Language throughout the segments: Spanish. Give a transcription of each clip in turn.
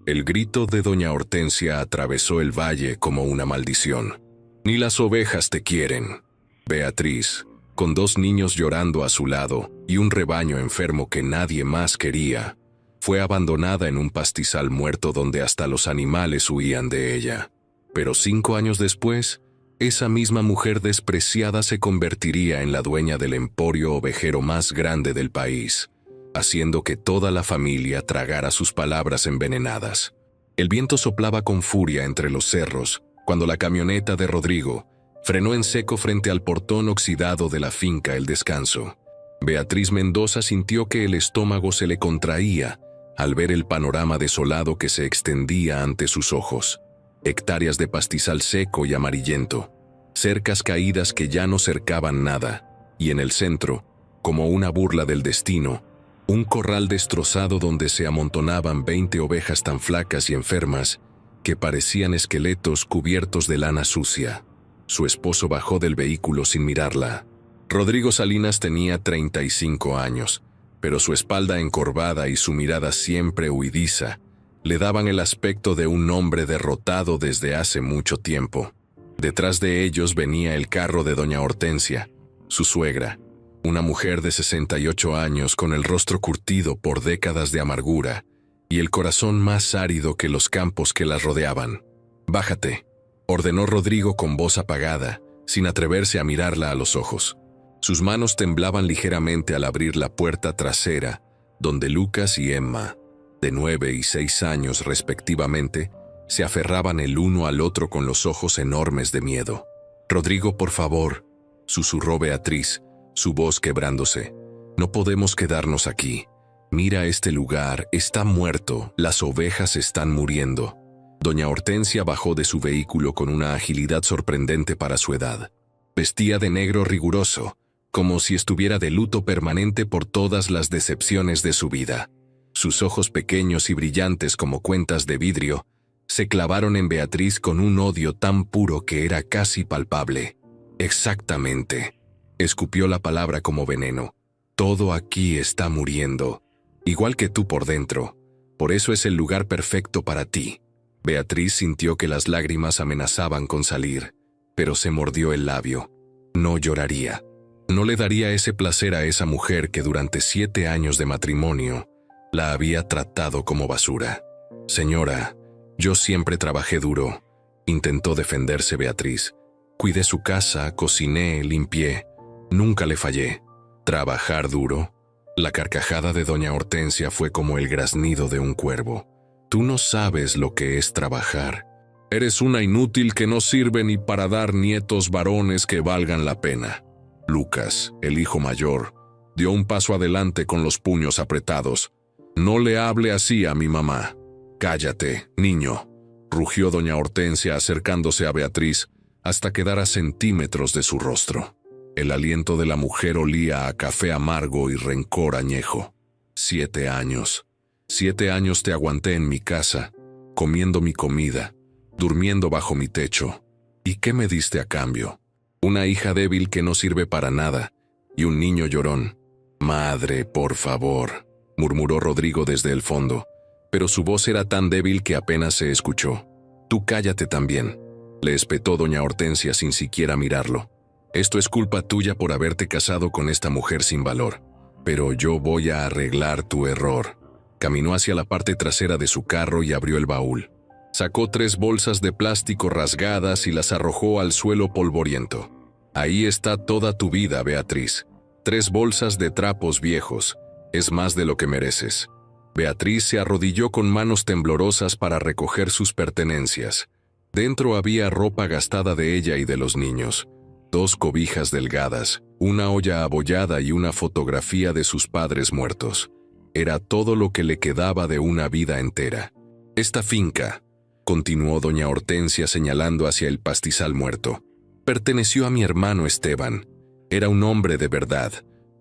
El grito de doña Hortensia atravesó el valle como una maldición. «Ni las ovejas te quieren». Beatriz, con 2 niños llorando a su lado y un rebaño enfermo que nadie más quería, fue abandonada en un pastizal muerto donde hasta los animales huían de ella. Pero 5 años después, esa misma mujer despreciada se convertiría en la dueña del emporio ovejero más grande del país, haciendo que toda la familia tragara sus palabras envenenadas. El viento soplaba con furia entre los cerros cuando la camioneta de Rodrigo frenó en seco frente al portón oxidado de la finca El Descanso. Beatriz Mendoza sintió que el estómago se le contraía al ver el panorama desolado que se extendía ante sus ojos. Hectáreas de pastizal seco y amarillento, cercas caídas que ya no cercaban nada, y en el centro, como una burla del destino, un corral destrozado donde se amontonaban 20 ovejas tan flacas y enfermas que parecían esqueletos cubiertos de lana sucia. Su esposo bajó del vehículo sin mirarla. Rodrigo Salinas tenía 35 años, pero su espalda encorvada y su mirada siempre huidiza le daban el aspecto de un hombre derrotado desde hace mucho tiempo. Detrás de ellos venía el carro de doña Hortensia, su suegra, una mujer de 68 años con el rostro curtido por décadas de amargura y el corazón más árido que los campos que las rodeaban. «Bájate», ordenó Rodrigo con voz apagada, sin atreverse a mirarla a los ojos. Sus manos temblaban ligeramente al abrir la puerta trasera, donde Lucas y Emma, de 9 y 6 años respectivamente, se aferraban el uno al otro con los ojos enormes de miedo. «Rodrigo, por favor», susurró Beatriz, su voz quebrándose. «No podemos quedarnos aquí. Mira este lugar, está muerto, las ovejas están muriendo». Doña Hortensia bajó de su vehículo con una agilidad sorprendente para su edad. Vestía de negro riguroso, como si estuviera de luto permanente por todas las decepciones de su vida. Sus ojos pequeños y brillantes como cuentas de vidrio se clavaron en Beatriz con un odio tan puro que era casi palpable. «Exactamente», escupió la palabra como veneno. «Todo aquí está muriendo, igual que tú por dentro. Por eso es el lugar perfecto para ti». Beatriz sintió que las lágrimas amenazaban con salir, pero se mordió el labio. No lloraría. No le daría ese placer a esa mujer que durante 7 años de matrimonio la había tratado como basura. «Señora, yo siempre trabajé duro», intentó defenderse Beatriz. «Cuidé su casa, cociné, limpié. Nunca le fallé». «¿Trabajar duro?». La carcajada de doña Hortensia fue como el graznido de un cuervo. «Tú no sabes lo que es trabajar. Eres una inútil que no sirve ni para dar nietos varones que valgan la pena». Lucas, el hijo mayor, dio un paso adelante con los puños apretados. «No le hable así a mi mamá». «Cállate, niño», rugió doña Hortensia acercándose a Beatriz hasta quedar a centímetros de su rostro. El aliento de la mujer olía a café amargo y rencor añejo. 7 años. 7 años te aguanté en mi casa, comiendo mi comida, durmiendo bajo mi techo. ¿Y qué me diste a cambio? Una hija débil que no sirve para nada y un niño llorón». «Madre, por favor», murmuró Rodrigo desde el fondo, pero su voz era tan débil que apenas se escuchó. «Tú cállate también», le espetó doña Hortensia sin siquiera mirarlo. «Esto es culpa tuya por haberte casado con esta mujer sin valor. Pero yo voy a arreglar tu error». Caminó hacia la parte trasera de su carro y abrió el baúl. Sacó 3 bolsas de plástico rasgadas y las arrojó al suelo polvoriento. «Ahí está toda tu vida, Beatriz. 3 bolsas de trapos viejos. Es más de lo que mereces». Beatriz se arrodilló con manos temblorosas para recoger sus pertenencias. Dentro había ropa gastada de ella y de los niños, 2 cobijas delgadas, una olla abollada y una fotografía de sus padres muertos. Era todo lo que le quedaba de una vida entera. «Esta finca», continuó doña Hortensia señalando hacia el pastizal muerto, «perteneció a mi hermano Esteban. Era un hombre de verdad,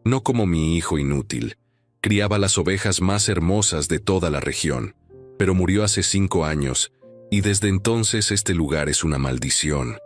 no como mi hijo inútil. Criaba las ovejas más hermosas de toda la región, pero murió hace 5 años, y desde entonces este lugar es una maldición.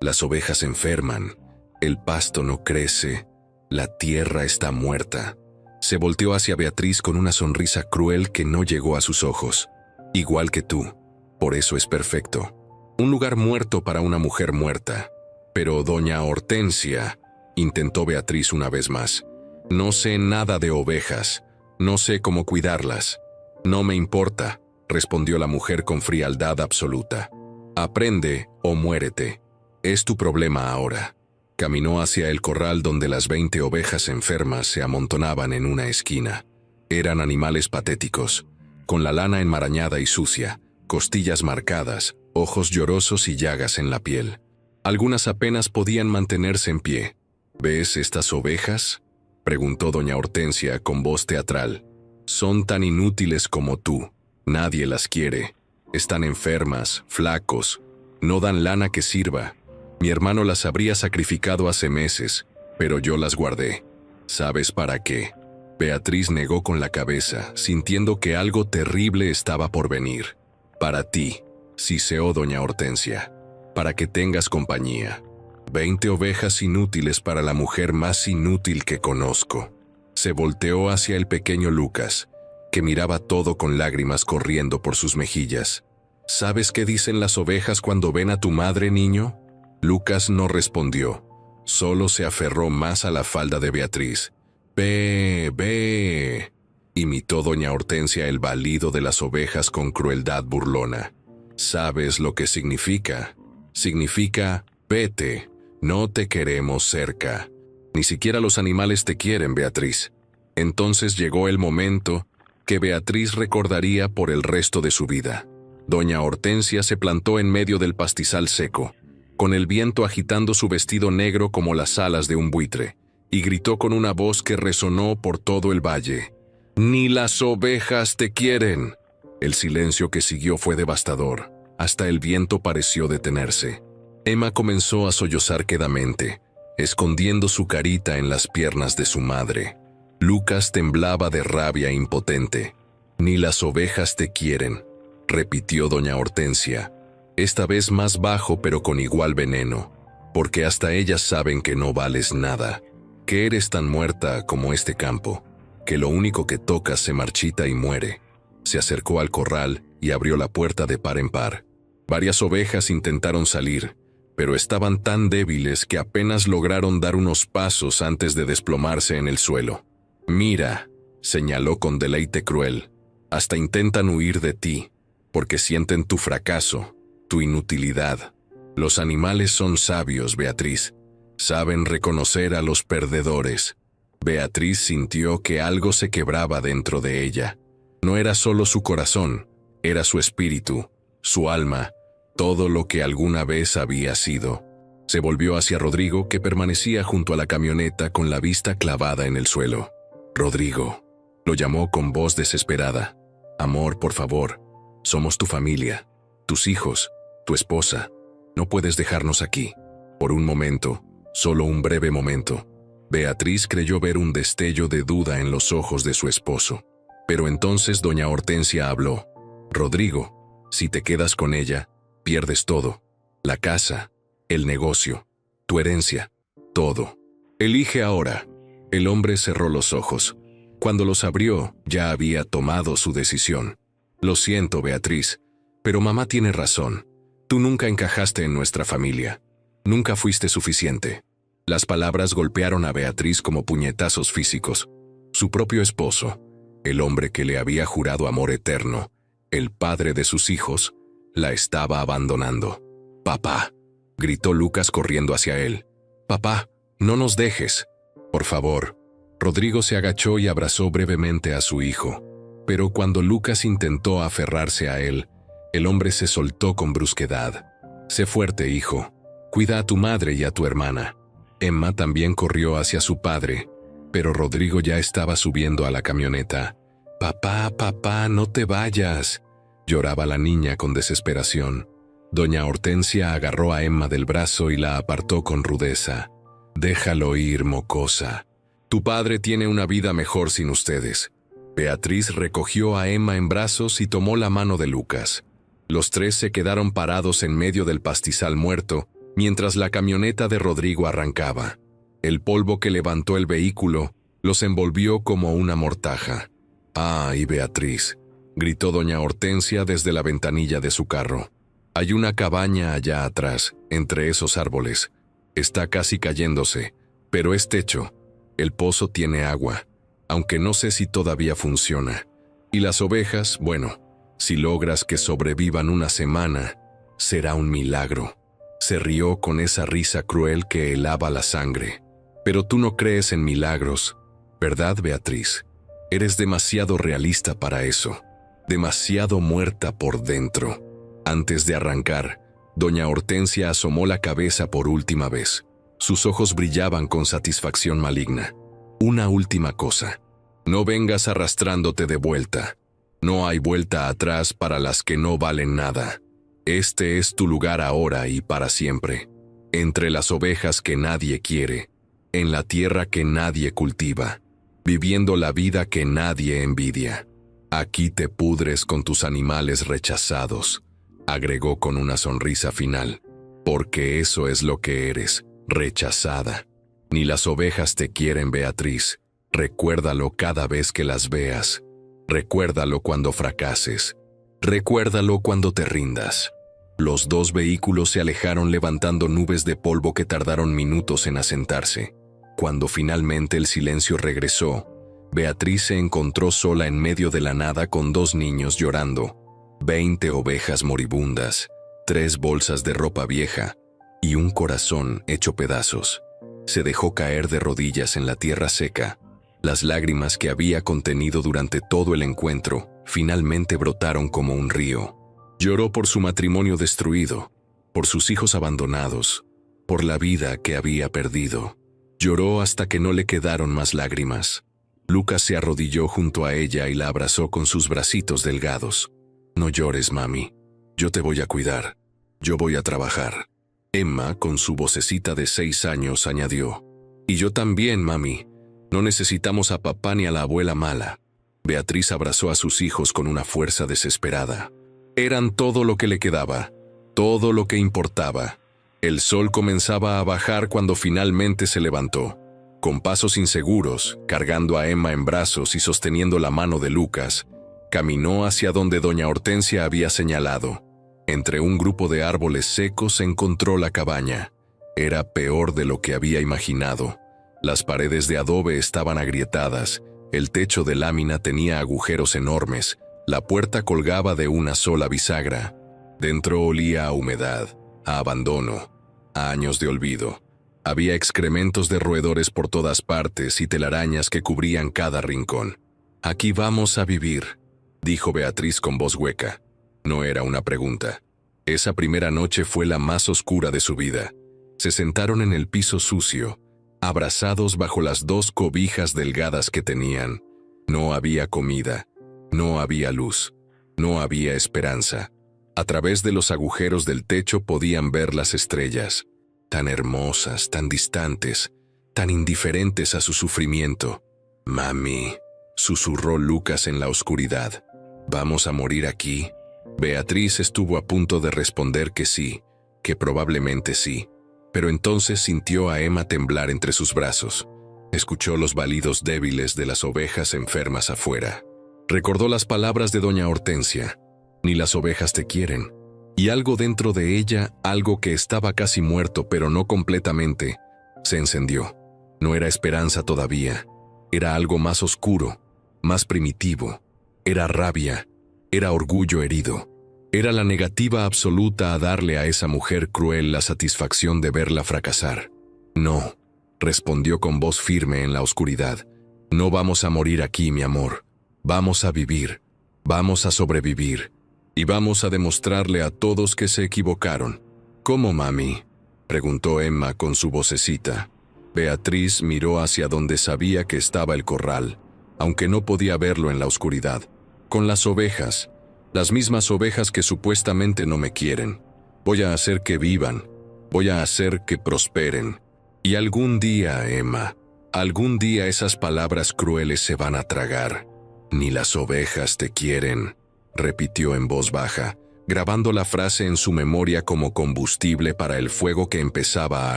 Las ovejas enferman, el pasto no crece, la tierra está muerta». Se volteó hacia Beatriz con una sonrisa cruel que no llegó a sus ojos. Igual que tú. Por eso es perfecto. Un lugar muerto para una mujer muerta. Pero doña Hortensia, intentó Beatriz una vez más. No sé nada de ovejas. No sé cómo cuidarlas. No me importa, respondió la mujer con frialdad absoluta. Aprende o muérete. Es tu problema ahora. Caminó hacia el corral donde las 20 ovejas enfermas se amontonaban en una esquina. Eran animales patéticos, con la lana enmarañada y sucia, costillas marcadas, ojos llorosos y llagas en la piel. Algunas apenas podían mantenerse en pie. ¿Ves estas ovejas?, preguntó doña Hortensia con voz teatral. Son tan inútiles como tú. Nadie las quiere. Están enfermas, flacos. No dan lana que sirva. Mi hermano las habría sacrificado hace meses, pero yo las guardé. ¿Sabes para qué? Beatriz negó con la cabeza, sintiendo que algo terrible estaba por venir. Para ti, siseó doña Hortensia. Para que tengas compañía. 20 ovejas inútiles para la mujer más inútil que conozco. Se volteó hacia el pequeño Lucas, que miraba todo con lágrimas corriendo por sus mejillas. ¿Sabes qué dicen las ovejas cuando ven a tu madre, niño? Lucas no respondió, solo se aferró más a la falda de Beatriz. «Ve, ve», imitó doña Hortensia el balido de las ovejas con crueldad burlona. ¿Sabes lo que significa? Significa, vete, no te queremos cerca. Ni siquiera los animales te quieren, Beatriz. Entonces llegó el momento que Beatriz recordaría por el resto de su vida. Doña Hortensia se plantó en medio del pastizal seco, con el viento agitando su vestido negro como las alas de un buitre, y gritó con una voz que resonó por todo el valle. «¡Ni las ovejas te quieren!». El silencio que siguió fue devastador. Hasta el viento pareció detenerse. Emma comenzó a sollozar quedamente, escondiendo su carita en las piernas de su madre. Lucas temblaba de rabia impotente. «Ni las ovejas te quieren», repitió doña Hortensia, esta vez más bajo pero con igual veneno, «porque hasta ellas saben que no vales nada, que eres tan muerta como este campo, que lo único que tocas se marchita y muere». Se acercó al corral y abrió la puerta de par en par. Varias ovejas intentaron salir, pero estaban tan débiles que apenas lograron dar unos pasos antes de desplomarse en el suelo. «Mira», señaló con deleite cruel, «hasta intentan huir de ti, porque sienten tu fracaso, tu inutilidad. Los animales son sabios, Beatriz. Saben reconocer a los perdedores». Beatriz sintió que algo se quebraba dentro de ella. No era solo su corazón, era su espíritu, su alma, todo lo que alguna vez había sido. Se volvió hacia Rodrigo, que permanecía junto a la camioneta con la vista clavada en el suelo. «Rodrigo», lo llamó con voz desesperada. «Amor, por favor, somos tu familia, tus hijos, tu esposa. No puedes dejarnos aquí». Por un momento, solo un breve momento, Beatriz creyó ver un destello de duda en los ojos de su esposo. Pero entonces doña Hortensia habló. «Rodrigo, si te quedas con ella, pierdes todo. La casa, el negocio, tu herencia, todo. Elige ahora». El hombre cerró los ojos. Cuando los abrió, ya había tomado su decisión. «Lo siento, Beatriz, pero mamá tiene razón. Tú nunca encajaste en nuestra familia. Nunca fuiste suficiente». Las palabras golpearon a Beatriz como puñetazos físicos. Su propio esposo, el hombre que le había jurado amor eterno, el padre de sus hijos, la estaba abandonando. «Papá», gritó Lucas corriendo hacia él. «Papá, no nos dejes. Por favor». Rodrigo se agachó y abrazó brevemente a su hijo. Pero cuando Lucas intentó aferrarse a él, el hombre se soltó con brusquedad. «Sé fuerte, hijo. Cuida a tu madre y a tu hermana». Emma también corrió hacia su padre, pero Rodrigo ya estaba subiendo a la camioneta. «Papá, papá, no te vayas», lloraba la niña con desesperación. Doña Hortensia agarró a Emma del brazo y la apartó con rudeza. «Déjalo ir, mocosa. Tu padre tiene una vida mejor sin ustedes». Beatriz recogió a Emma en brazos y tomó la mano de Lucas. Los tres se quedaron parados en medio del pastizal muerto, mientras la camioneta de Rodrigo arrancaba. El polvo que levantó el vehículo los envolvió como una mortaja. «Ay, Beatriz, gritó doña Hortensia desde la ventanilla de su carro. Hay una cabaña allá atrás, entre esos árboles. Está casi cayéndose, pero es techo. El pozo tiene agua, aunque no sé si todavía funciona. Y las ovejas, bueno, si logras que sobrevivan una semana, será un milagro. Se rió con esa risa cruel que helaba la sangre. Pero tú no crees en milagros, ¿verdad, Beatriz? Eres demasiado realista para eso. Demasiado muerta por dentro. Antes de arrancar, doña Hortensia asomó la cabeza por última vez. Sus ojos brillaban con satisfacción maligna. Una última cosa. No vengas arrastrándote de vuelta. No hay vuelta atrás para las que no valen nada. Este es tu lugar ahora y para siempre. Entre las ovejas que nadie quiere, en la tierra que nadie cultiva, viviendo la vida que nadie envidia. Aquí te pudres con tus animales rechazados, agregó con una sonrisa final, porque eso es lo que eres, rechazada. Ni las ovejas te quieren, Beatriz. Recuérdalo cada vez que las veas. Recuérdalo cuando fracases. Recuérdalo cuando te rindas. Los dos vehículos se alejaron levantando nubes de polvo que tardaron minutos en asentarse. Cuando finalmente el silencio regresó, Beatriz se encontró sola en medio de la nada con 2 niños llorando, 20 ovejas moribundas, 3 bolsas de ropa vieja y un corazón hecho pedazos. Se dejó caer de rodillas en la tierra seca. Las lágrimas que había contenido durante todo el encuentro finalmente brotaron como un río. Lloró por su matrimonio destruido, por sus hijos abandonados, por la vida que había perdido. Lloró hasta que no le quedaron más lágrimas. Lucas se arrodilló junto a ella y la abrazó con sus bracitos delgados. No llores, mami. Yo te voy a cuidar. Yo voy a trabajar. Emma, con su vocecita de 6 años, añadió. Y yo también, mami. No necesitamos a papá ni a la abuela mala. Beatriz abrazó a sus hijos con una fuerza desesperada. Eran todo lo que le quedaba, todo lo que importaba. El sol comenzaba a bajar cuando finalmente se levantó. Con pasos inseguros, cargando a Emma en brazos y sosteniendo la mano de Lucas, caminó hacia donde doña Hortensia había señalado. Entre un grupo de árboles secos encontró la cabaña. Era peor de lo que había imaginado. Las paredes de adobe estaban agrietadas, el techo de lámina tenía agujeros enormes, la puerta colgaba de una sola bisagra. Dentro olía a humedad, a abandono, a años de olvido. Había excrementos de roedores por todas partes y telarañas que cubrían cada rincón. «Aquí vamos a vivir», dijo Beatriz con voz hueca. No era una pregunta. Esa primera noche fue la más oscura de su vida. Se sentaron en el piso sucio, abrazados bajo las 2 cobijas delgadas que tenían. No había comida, no había luz, no había esperanza. A través de los agujeros del techo podían ver las estrellas, tan hermosas, tan distantes, tan indiferentes a su sufrimiento. «Mami», susurró Lucas en la oscuridad, «¿vamos a morir aquí?» Beatriz estuvo a punto de responder que sí, que probablemente sí, pero entonces sintió a Emma temblar entre sus brazos. Escuchó los balidos débiles de las ovejas enfermas afuera. Recordó las palabras de doña Hortensia. «Ni las ovejas te quieren». Y algo dentro de ella, algo que estaba casi muerto pero no completamente, se encendió. No era esperanza todavía. Era algo más oscuro, más primitivo. Era rabia. Era orgullo herido. Era la negativa absoluta a darle a esa mujer cruel la satisfacción de verla fracasar. «No», respondió con voz firme en la oscuridad. «No vamos a morir aquí, mi amor. Vamos a vivir. Vamos a sobrevivir. Y vamos a demostrarle a todos que se equivocaron». «¿Cómo, mami?», preguntó Emma con su vocecita. Beatriz miró hacia donde sabía que estaba el corral, aunque no podía verlo en la oscuridad. «Con las ovejas, las mismas ovejas que supuestamente no me quieren. Voy a hacer que vivan, voy a hacer que prosperen. Y algún día, Emma, algún día esas palabras crueles se van a tragar. Ni las ovejas te quieren», repitió en voz baja, grabando la frase en su memoria como combustible para el fuego que empezaba a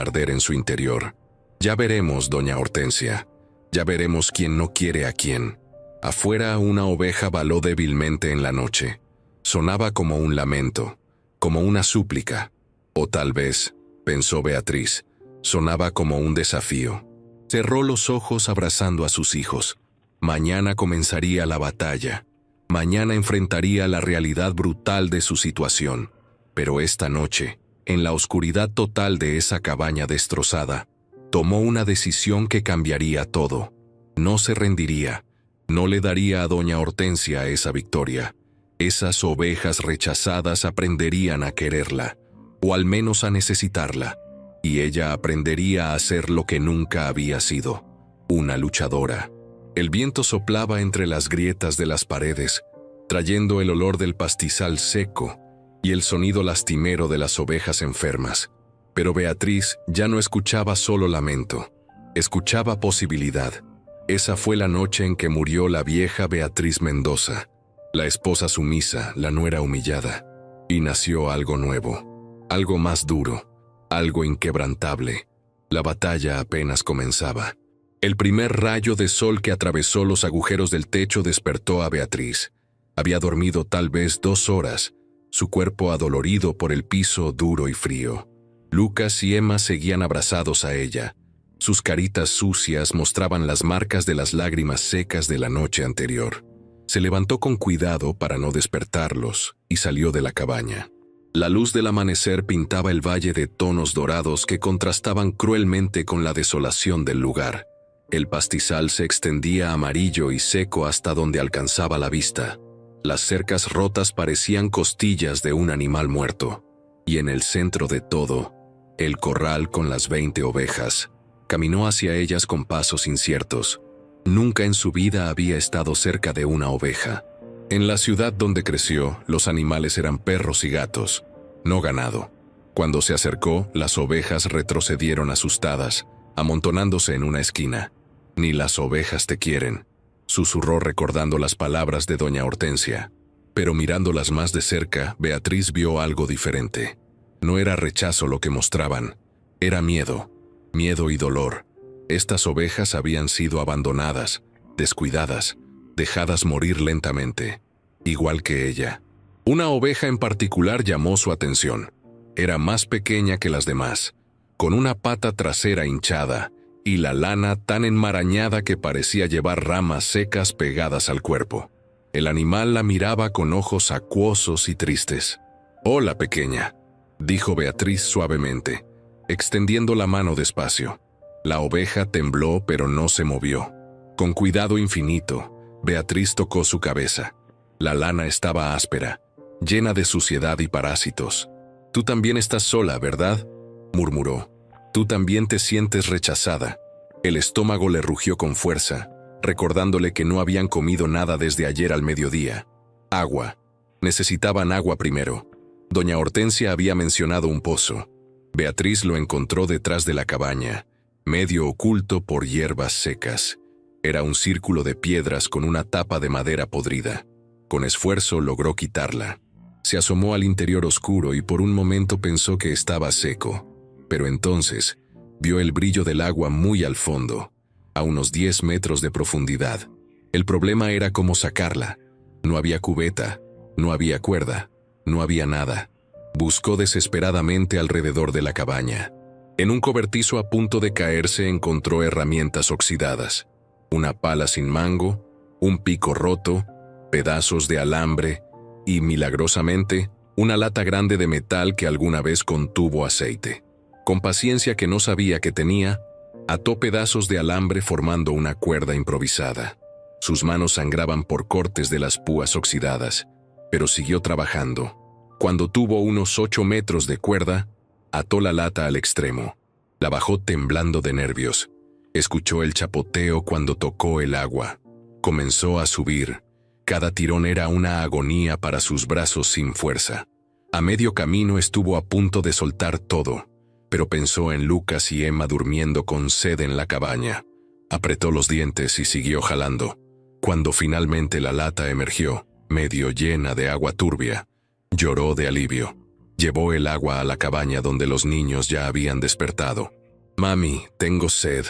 arder en su interior. «Ya veremos, doña Hortensia. Ya veremos quién no quiere a quién. Afuera una oveja baló débilmente en la noche. Sonaba como un lamento, como una súplica. O tal vez, pensó Beatriz, sonaba como un desafío. Cerró los ojos abrazando a sus hijos. Mañana comenzaría la batalla. Mañana enfrentaría la realidad brutal de su situación. Pero esta noche, en la oscuridad total de esa cabaña destrozada, tomó una decisión que cambiaría todo. No se rendiría. No le daría a doña Hortensia esa victoria. Esas ovejas rechazadas aprenderían a quererla, o al menos a necesitarla, y ella aprendería a ser lo que nunca había sido, una luchadora. El viento soplaba entre las grietas de las paredes, trayendo el olor del pastizal seco y el sonido lastimero de las ovejas enfermas. Pero Beatriz ya no escuchaba solo lamento, escuchaba posibilidad. Esa fue la noche en que murió la vieja Beatriz Mendoza, la esposa sumisa, la nuera humillada, y nació algo nuevo, algo más duro, algo inquebrantable. La batalla apenas comenzaba. El primer rayo de sol que atravesó los agujeros del techo despertó a Beatriz. Había dormido tal vez 2 horas, su cuerpo adolorido por el piso duro y frío. Lucas y Emma seguían abrazados a ella. Sus caritas sucias mostraban las marcas de las lágrimas secas de la noche anterior. Se levantó con cuidado para no despertarlos y salió de la cabaña. La luz del amanecer pintaba el valle de tonos dorados que contrastaban cruelmente con la desolación del lugar. El pastizal se extendía amarillo y seco hasta donde alcanzaba la vista. Las cercas rotas parecían costillas de un animal muerto. Y en el centro de todo, el corral con las 20 ovejas. Caminó hacia ellas con pasos inciertos. Nunca en su vida había estado cerca de una oveja. En la ciudad donde creció, los animales eran perros y gatos, no ganado. Cuando se acercó, las ovejas retrocedieron asustadas, amontonándose en una esquina. «Ni las ovejas te quieren», susurró recordando las palabras de doña Hortensia. Pero mirándolas más de cerca, Beatriz vio algo diferente. No era rechazo lo que mostraban, era miedo. Miedo y dolor. Estas ovejas habían sido abandonadas, descuidadas, dejadas morir lentamente, igual que ella. Una oveja en particular llamó su atención. Era más pequeña que las demás, con una pata trasera hinchada y la lana tan enmarañada que parecía llevar ramas secas pegadas al cuerpo. El animal la miraba con ojos acuosos y tristes. «Hola, pequeña», dijo Beatriz suavemente, extendiendo la mano despacio. La oveja tembló pero no se movió. Con cuidado infinito, Beatriz tocó su cabeza. La lana estaba áspera, llena de suciedad y parásitos. «Tú también estás sola, ¿verdad?», murmuró. «Tú también te sientes rechazada». El estómago le rugió con fuerza, recordándole que no habían comido nada desde ayer al mediodía. Agua. Necesitaban agua primero. Doña Hortensia había mencionado un pozo. Beatriz lo encontró detrás de la cabaña, medio oculto por hierbas secas. Era un círculo de piedras con una tapa de madera podrida. Con esfuerzo logró quitarla. Se asomó al interior oscuro y por un momento pensó que estaba seco. Pero entonces vio el brillo del agua muy al fondo, a unos 10 metros de profundidad. El problema era cómo sacarla. No había cubeta, no había cuerda, no había nada. Buscó desesperadamente alrededor de la cabaña. En un cobertizo a punto de caerse encontró herramientas oxidadas, una pala sin mango, un pico roto, pedazos de alambre y, milagrosamente, una lata grande de metal que alguna vez contuvo aceite. Con paciencia que no sabía que tenía, ató pedazos de alambre formando una cuerda improvisada. Sus manos sangraban por cortes de las púas oxidadas, pero siguió trabajando. Cuando tuvo unos 8 metros de cuerda, ató la lata al extremo. La bajó temblando de nervios. Escuchó el chapoteo cuando tocó el agua. Comenzó a subir. Cada tirón era una agonía para sus brazos sin fuerza. A medio camino estuvo a punto de soltar todo, pero pensó en Lucas y Emma durmiendo con sed en la cabaña. Apretó los dientes y siguió jalando. Cuando finalmente la lata emergió, medio llena de agua turbia, lloró de alivio. Llevó el agua a la cabaña donde los niños ya habían despertado. «Mami, tengo sed»,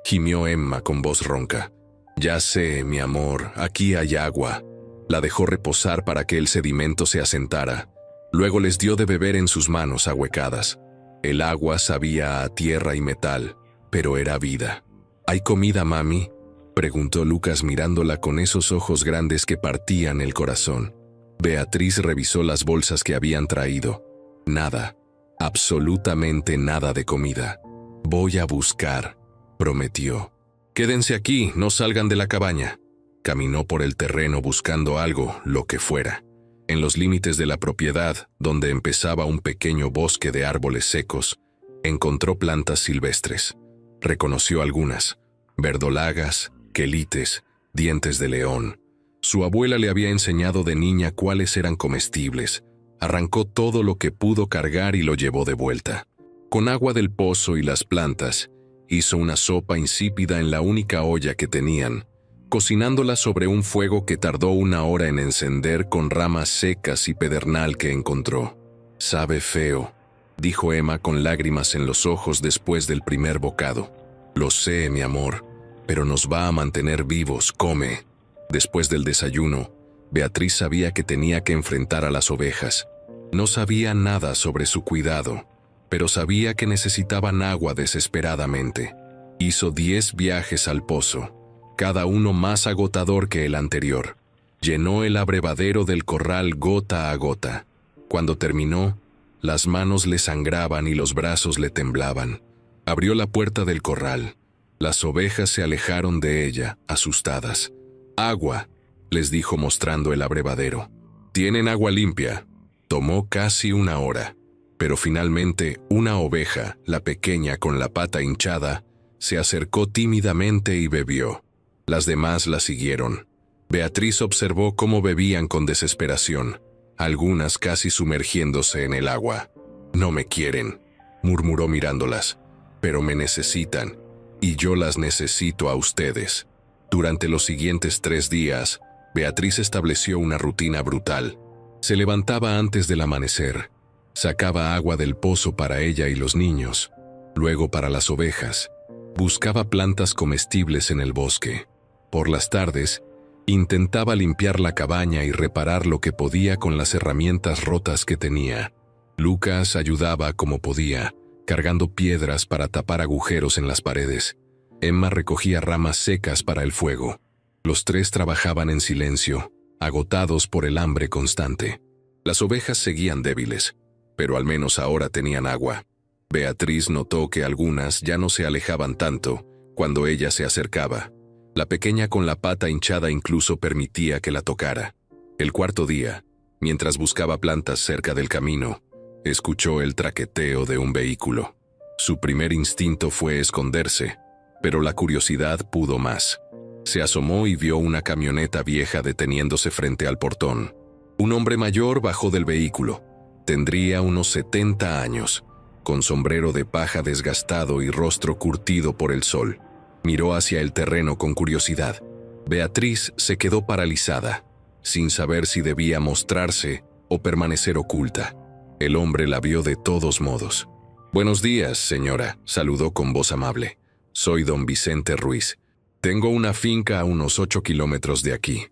gimió Emma con voz ronca. Ya sé, mi amor, aquí hay agua. La dejó reposar para que el sedimento se asentara. Luego les dio de beber en sus manos ahuecadas. El agua sabía a tierra y metal, pero era vida. ¿Hay comida, mami?, preguntó Lucas mirándola con esos ojos grandes que partían el corazón. Beatriz revisó las bolsas que habían traído. Nada, absolutamente nada de comida. Voy a buscar, prometió. Quédense aquí, no salgan de la cabaña. Caminó por el terreno buscando algo, lo que fuera. En los límites de la propiedad, donde empezaba un pequeño bosque de árboles secos, encontró plantas silvestres. Reconoció algunas: verdolagas, quelites, dientes de león. Su abuela le había enseñado de niña cuáles eran comestibles. Arrancó todo lo que pudo cargar y lo llevó de vuelta. Con agua del pozo y las plantas, hizo una sopa insípida en la única olla que tenían, cocinándola sobre un fuego que tardó 1 hora en encender con ramas secas y pedernal que encontró. «Sabe feo», dijo Emma con lágrimas en los ojos después del primer bocado. «Lo sé, mi amor, pero nos va a mantener vivos, come». Después del desayuno, Beatriz sabía que tenía que enfrentar a las ovejas. No sabía nada sobre su cuidado, pero sabía que necesitaban agua desesperadamente. Hizo 10 viajes al pozo, cada uno más agotador que el anterior. Llenó el abrevadero del corral gota a gota. Cuando terminó, las manos le sangraban y los brazos le temblaban. Abrió la puerta del corral. Las ovejas se alejaron de ella, asustadas. «Agua», les dijo mostrando el abrevadero. «Tienen agua limpia». Tomó casi 1 hora, pero finalmente una oveja, la pequeña con la pata hinchada, se acercó tímidamente y bebió. Las demás la siguieron. Beatriz observó cómo bebían con desesperación, algunas casi sumergiéndose en el agua. «No me quieren», murmuró mirándolas, «pero me necesitan, y yo las necesito a ustedes». Durante los siguientes 3 días, Beatriz estableció una rutina brutal. Se levantaba antes del amanecer, sacaba agua del pozo para ella y los niños, luego para las ovejas, buscaba plantas comestibles en el bosque. Por las tardes, intentaba limpiar la cabaña y reparar lo que podía con las herramientas rotas que tenía. Lucas ayudaba como podía, cargando piedras para tapar agujeros en las paredes. Emma recogía ramas secas para el fuego. Los 3 trabajaban en silencio, agotados por el hambre constante. Las ovejas seguían débiles, pero al menos ahora tenían agua. Beatriz notó que algunas ya no se alejaban tanto cuando ella se acercaba. La pequeña con la pata hinchada incluso permitía que la tocara. El 4.º día, mientras buscaba plantas cerca del camino, escuchó el traqueteo de un vehículo. Su primer instinto fue esconderse, pero la curiosidad pudo más. Se asomó y vio una camioneta vieja deteniéndose frente al portón. Un hombre mayor bajó del vehículo. Tendría unos 70 años, con sombrero de paja desgastado y rostro curtido por el sol. Miró hacia el terreno con curiosidad. Beatriz se quedó paralizada, sin saber si debía mostrarse o permanecer oculta. El hombre la vio de todos modos. «Buenos días, señora», saludó con voz amable. «Soy don Vicente Ruiz. Tengo una finca a unos 8 kilómetros de aquí».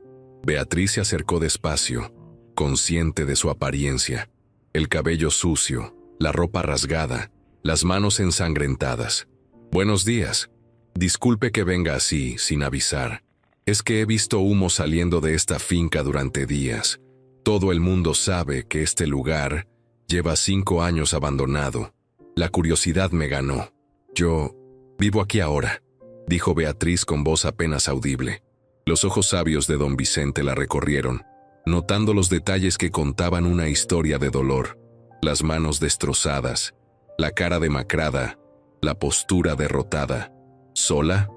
Beatriz se acercó despacio, consciente de su apariencia. El cabello sucio, la ropa rasgada, las manos ensangrentadas. «Buenos días. Disculpe que venga así, sin avisar. Es que he visto humo saliendo de esta finca durante días. Todo el mundo sabe que este lugar lleva 5 años abandonado. La curiosidad me ganó. Yo vivo aquí ahora», dijo Beatriz con voz apenas audible. Los ojos sabios de don Vicente la recorrieron, notando los detalles que contaban una historia de dolor. Las manos destrozadas, la cara demacrada, la postura derrotada. «¿Sola?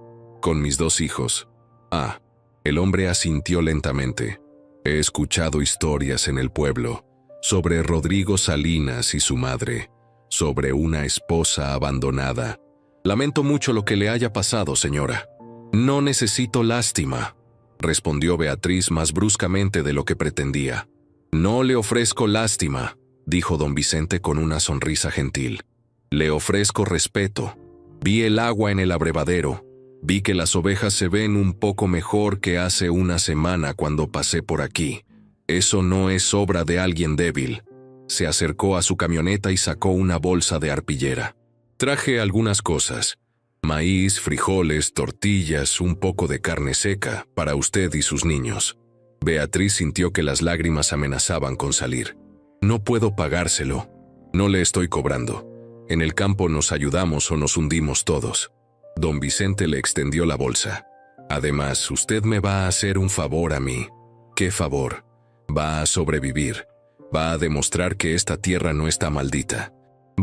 Con mis 2 hijos». «Ah». El hombre asintió lentamente. «He escuchado historias en el pueblo sobre Rodrigo Salinas y su madre, sobre una esposa abandonada. Lamento mucho lo que le haya pasado, señora». «No necesito lástima», respondió Beatriz más bruscamente de lo que pretendía. «No le ofrezco lástima», dijo don Vicente con una sonrisa gentil. «Le ofrezco respeto. Vi el agua en el abrevadero. Vi que las ovejas se ven un poco mejor que hace una semana cuando pasé por aquí. Eso no es obra de alguien débil. Se acercó a su camioneta y sacó una bolsa de arpillera. Traje algunas cosas. Maíz, frijoles, tortillas, un poco de carne seca, para usted y sus niños. Beatriz sintió que las lágrimas amenazaban con salir. No puedo pagárselo. No le estoy cobrando. En el campo nos ayudamos o nos hundimos todos. Don Vicente le extendió la bolsa. Además, usted me va a hacer un favor a mí. ¿Qué favor? Va a sobrevivir. Va a demostrar que esta tierra no está maldita.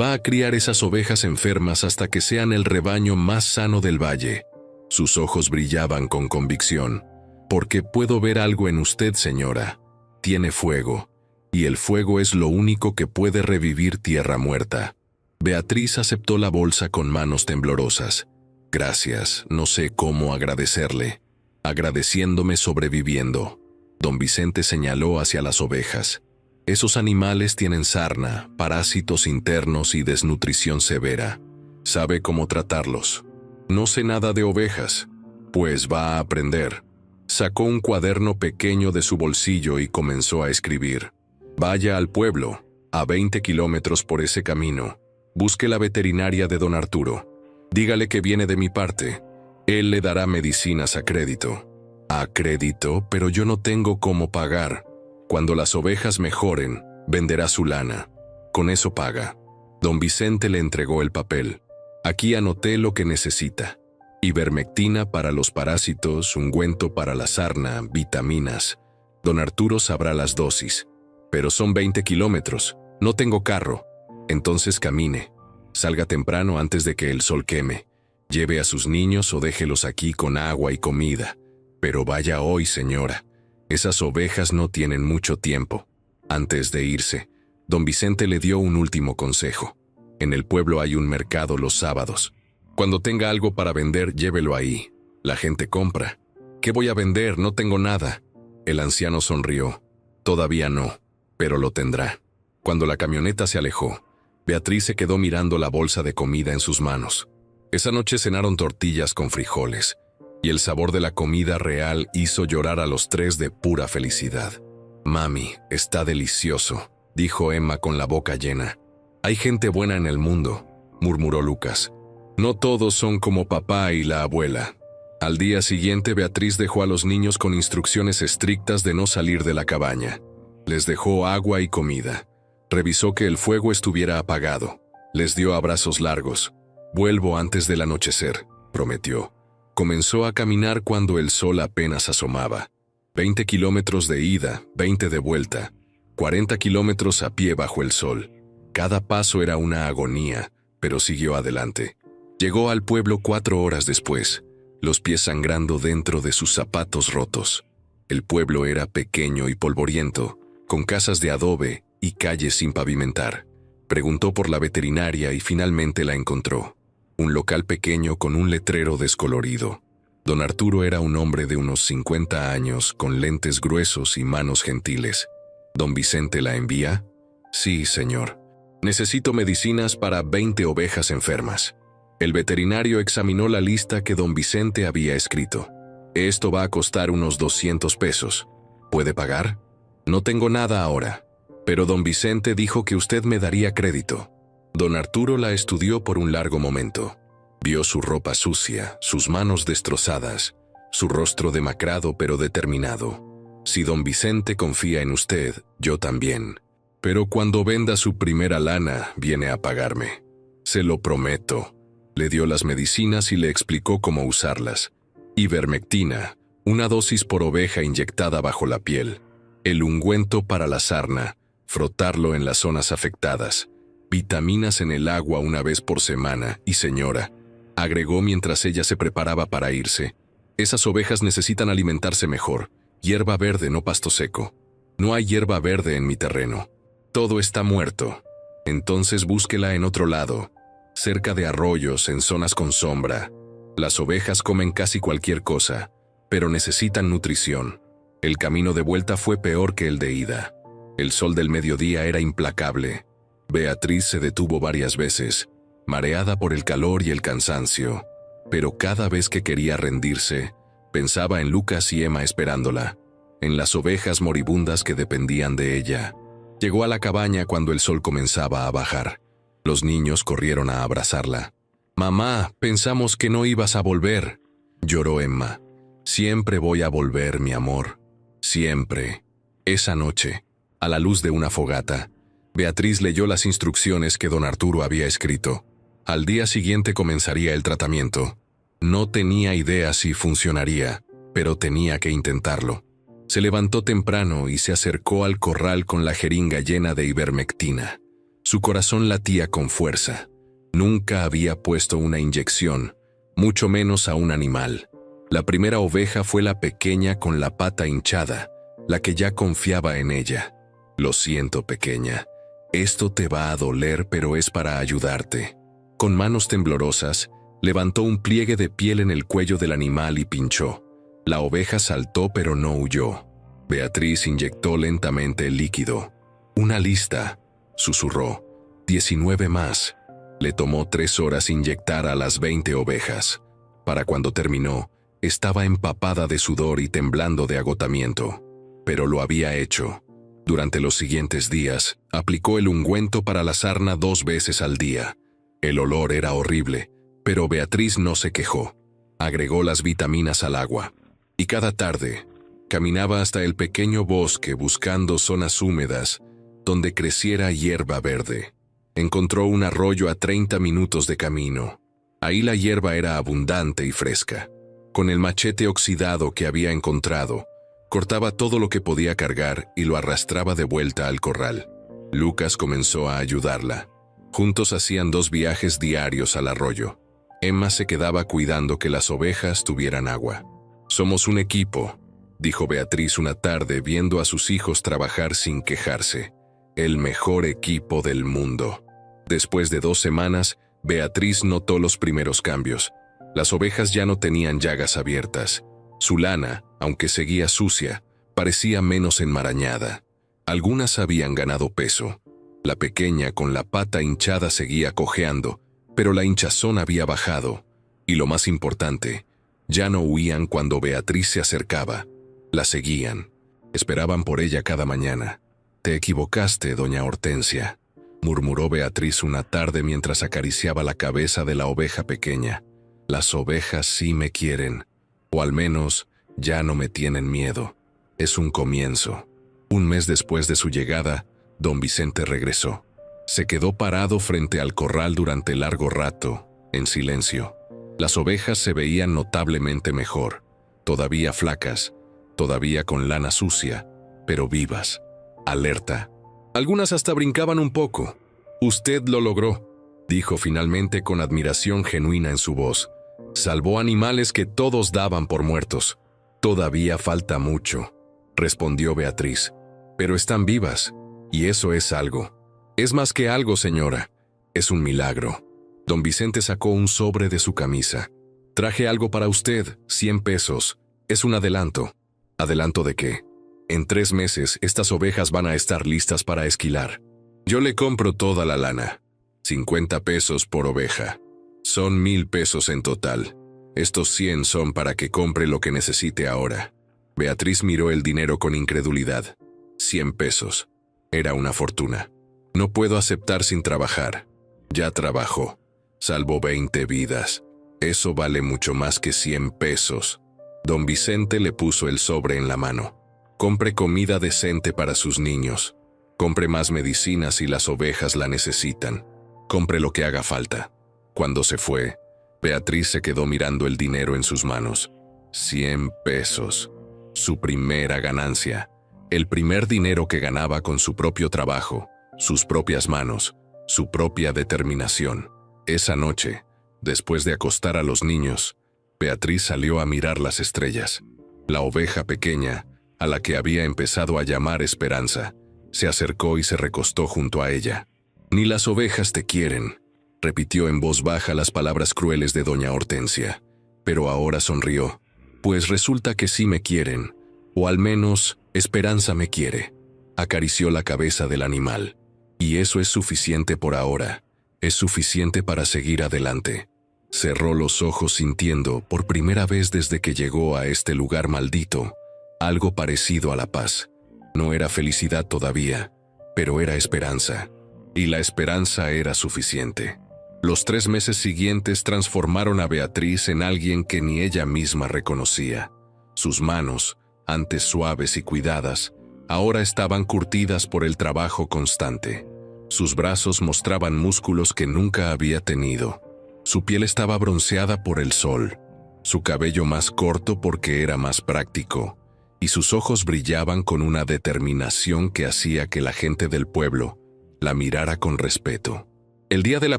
Va a criar esas ovejas enfermas hasta que sean el rebaño más sano del valle. Sus ojos brillaban con convicción. Porque puedo ver algo en usted, señora. Tiene fuego. Y el fuego es lo único que puede revivir tierra muerta. Beatriz aceptó la bolsa con manos temblorosas. Gracias, no sé cómo agradecerle. Agradeciéndome sobreviviendo. Don Vicente señaló hacia las ovejas. Esos animales tienen sarna, parásitos internos y desnutrición severa. ¿Sabe cómo tratarlos? No sé nada de ovejas. Pues va a aprender. Sacó un cuaderno pequeño de su bolsillo y comenzó a escribir. Vaya al pueblo, a 20 kilómetros por ese camino. Busque la veterinaria de don Arturo. Dígale que viene de mi parte. Él le dará medicinas a crédito. A crédito, pero yo no tengo cómo pagar. Cuando las ovejas mejoren, venderá su lana. Con eso paga. Don Vicente le entregó el papel. Aquí anoté lo que necesita. Ivermectina para los parásitos, ungüento para la sarna, vitaminas. Don Arturo sabrá las dosis. Pero son 20 kilómetros. No tengo carro. Entonces camine. Salga temprano antes de que el sol queme. Lleve a sus niños o déjelos aquí con agua y comida. Pero vaya hoy, señora. Esas ovejas no tienen mucho tiempo. Antes de irse, don Vicente le dio un último consejo. En el pueblo hay un mercado los sábados. Cuando tenga algo para vender, llévelo ahí. La gente compra. ¿Qué voy a vender? No tengo nada. El anciano sonrió. Todavía no, pero lo tendrá. Cuando la camioneta se alejó, Beatriz se quedó mirando la bolsa de comida en sus manos. Esa noche cenaron tortillas con frijoles, y el sabor de la comida real hizo llorar a los tres de pura felicidad. «Mami, está delicioso», dijo Emma con la boca llena. «Hay gente buena en el mundo», murmuró Lucas. «No todos son como papá y la abuela». Al día siguiente, Beatriz dejó a los niños con instrucciones estrictas de no salir de la cabaña. Les dejó agua y comida. Revisó que el fuego estuviera apagado. Les dio abrazos largos. «Vuelvo antes del anochecer», prometió. Comenzó a caminar cuando el sol apenas asomaba. 20 kilómetros de ida, 20 de vuelta. 40 kilómetros a pie bajo el sol. Cada paso era una agonía, pero siguió adelante. Llegó al pueblo 4 horas después, los pies sangrando dentro de sus zapatos rotos. El pueblo era pequeño y polvoriento, con casas de adobe y calles sin pavimentar. Preguntó por la veterinaria y finalmente la encontró. Un local pequeño con un letrero descolorido. Don Arturo era un hombre de unos 50 años, con lentes gruesos y manos gentiles. ¿Don Vicente la envía? Sí, señor. Necesito medicinas para 20 ovejas enfermas. El veterinario examinó la lista que don Vicente había escrito. Esto va a costar unos 200 pesos. ¿Puede pagar? No tengo nada ahora. Pero don Vicente dijo que usted me daría crédito. Don Arturo la estudió por un largo momento. Vio su ropa sucia, sus manos destrozadas, su rostro demacrado pero determinado. Si don Vicente confía en usted, yo también. Pero cuando venda su primera lana, viene a pagarme. Se lo prometo. Le dio las medicinas y le explicó cómo usarlas. Ivermectina, una dosis por oveja inyectada bajo la piel. El ungüento para la sarna, frotarlo en las zonas afectadas. Vitaminas en el agua una vez por semana y señora, agregó mientras ella se preparaba para irse, esas ovejas necesitan alimentarse mejor, hierba verde no pasto seco. No hay hierba verde en mi terreno. Todo está muerto. Entonces búsquela en otro lado, cerca de arroyos, en zonas con sombra. Las ovejas comen casi cualquier cosa, pero necesitan nutrición. El camino de vuelta fue peor que el de ida. El sol del mediodía era implacable. Beatriz se detuvo varias veces, mareada por el calor y el cansancio. pero cada vez que quería rendirse, pensaba en Lucas y Emma esperándola, en las ovejas moribundas que dependían de ella. Llegó a la cabaña cuando el sol comenzaba a bajar. Los niños corrieron a abrazarla. «Mamá, pensamos que no ibas a volver», lloró Emma. «Siempre voy a volver, mi amor. Siempre». Esa noche, a la luz de una fogata, Beatriz leyó las instrucciones que don Arturo había escrito. Al día siguiente comenzaría el tratamiento. No tenía idea si funcionaría, pero tenía que intentarlo. Se levantó temprano y se acercó al corral con la jeringa llena de ivermectina. Su corazón latía con fuerza. Nunca había puesto una inyección, mucho menos a un animal. La primera oveja fue la pequeña con la pata hinchada, la que ya confiaba en ella. «Lo siento, pequeña. Esto te va a doler, pero es para ayudarte». Con manos temblorosas, levantó un pliegue de piel en el cuello del animal y pinchó. La oveja saltó pero no huyó. Beatriz inyectó lentamente el líquido. «Una lista», susurró. 19 más. Le tomó 3 horas inyectar a las 20 ovejas. Para cuando terminó, estaba empapada de sudor y temblando de agotamiento. Pero lo había hecho. Durante los siguientes días, aplicó el ungüento para la sarna 2 veces al día. El olor era horrible, pero Beatriz no se quejó. Agregó las vitaminas al agua. Y cada tarde, caminaba hasta el pequeño bosque buscando zonas húmedas donde creciera hierba verde. Encontró un arroyo a 30 minutos de camino. Ahí la hierba era abundante y fresca. Con el machete oxidado que había encontrado, cortaba todo lo que podía cargar y lo arrastraba de vuelta al corral. Lucas comenzó a ayudarla. Juntos hacían 2 viajes diarios al arroyo. Emma se quedaba cuidando que las ovejas tuvieran agua. «Somos un equipo», dijo Beatriz una tarde viendo a sus hijos trabajar sin quejarse. «El mejor equipo del mundo». Después de 2 semanas, Beatriz notó los primeros cambios. Las ovejas ya no tenían llagas abiertas. Su lana, aunque seguía sucia, parecía menos enmarañada. Algunas habían ganado peso. La pequeña con la pata hinchada seguía cojeando, pero la hinchazón había bajado. Y lo más importante, ya no huían cuando Beatriz se acercaba. La seguían. Esperaban por ella cada mañana. «Te equivocaste, doña Hortensia», murmuró Beatriz una tarde mientras acariciaba la cabeza de la oveja pequeña. «Las ovejas sí me quieren, o al menos ya no me tienen miedo. Es un comienzo». Un mes después de su llegada, don Vicente regresó. Se quedó parado frente al corral durante largo rato, en silencio. Las ovejas se veían notablemente mejor, todavía flacas, todavía con lana sucia, pero vivas, alerta. Algunas hasta brincaban un poco. «Usted lo logró», dijo finalmente con admiración genuina en su voz. «Salvó animales que todos daban por muertos». «Todavía falta mucho», respondió Beatriz. «Pero están vivas, y eso es algo». «Es más que algo, señora. Es un milagro». Don Vicente sacó un sobre de su camisa. «Traje algo para usted, 100 pesos. Es un adelanto». «¿Adelanto de qué?» «En 3 meses estas ovejas van a estar listas para esquilar. Yo le compro toda la lana. 50 pesos por oveja. Son 1000 pesos en total. Estos 100 son para que compre lo que necesite ahora». Beatriz miró el dinero con incredulidad. 100 pesos. Era una fortuna. «No puedo aceptar sin trabajar». «Ya trabajó. Salvó 20 vidas. Eso vale mucho más que 100 pesos». Don Vicente le puso el sobre en la mano. «Compre comida decente para sus niños. Compre más medicinas si las ovejas la necesitan. Compre lo que haga falta». Cuando se fue, Beatriz se quedó mirando el dinero en sus manos. 100 pesos. Su primera ganancia. El primer dinero que ganaba con su propio trabajo, sus propias manos, su propia determinación. Esa noche, después de acostar a los niños, Beatriz salió a mirar las estrellas. La oveja pequeña, a la que había empezado a llamar Esperanza, se acercó y se recostó junto a ella. «Ni las ovejas te quieren», repitió en voz baja las palabras crueles de doña Hortensia. Pero ahora sonrió. «Pues resulta que sí me quieren, o al menos Esperanza me quiere». Acarició la cabeza del animal. «Y eso es suficiente por ahora. Es suficiente para seguir adelante». Cerró los ojos sintiendo, por primera vez desde que llegó a este lugar maldito, algo parecido a la paz. No era felicidad todavía, pero era esperanza. Y la esperanza era suficiente. Los 3 meses siguientes transformaron a Beatriz en alguien que ni ella misma reconocía. Sus manos, antes suaves y cuidadas, ahora estaban curtidas por el trabajo constante. Sus brazos mostraban músculos que nunca había tenido. Su piel estaba bronceada por el sol, su cabello más corto porque era más práctico, y sus ojos brillaban con una determinación que hacía que la gente del pueblo la mirara con respeto. El día de la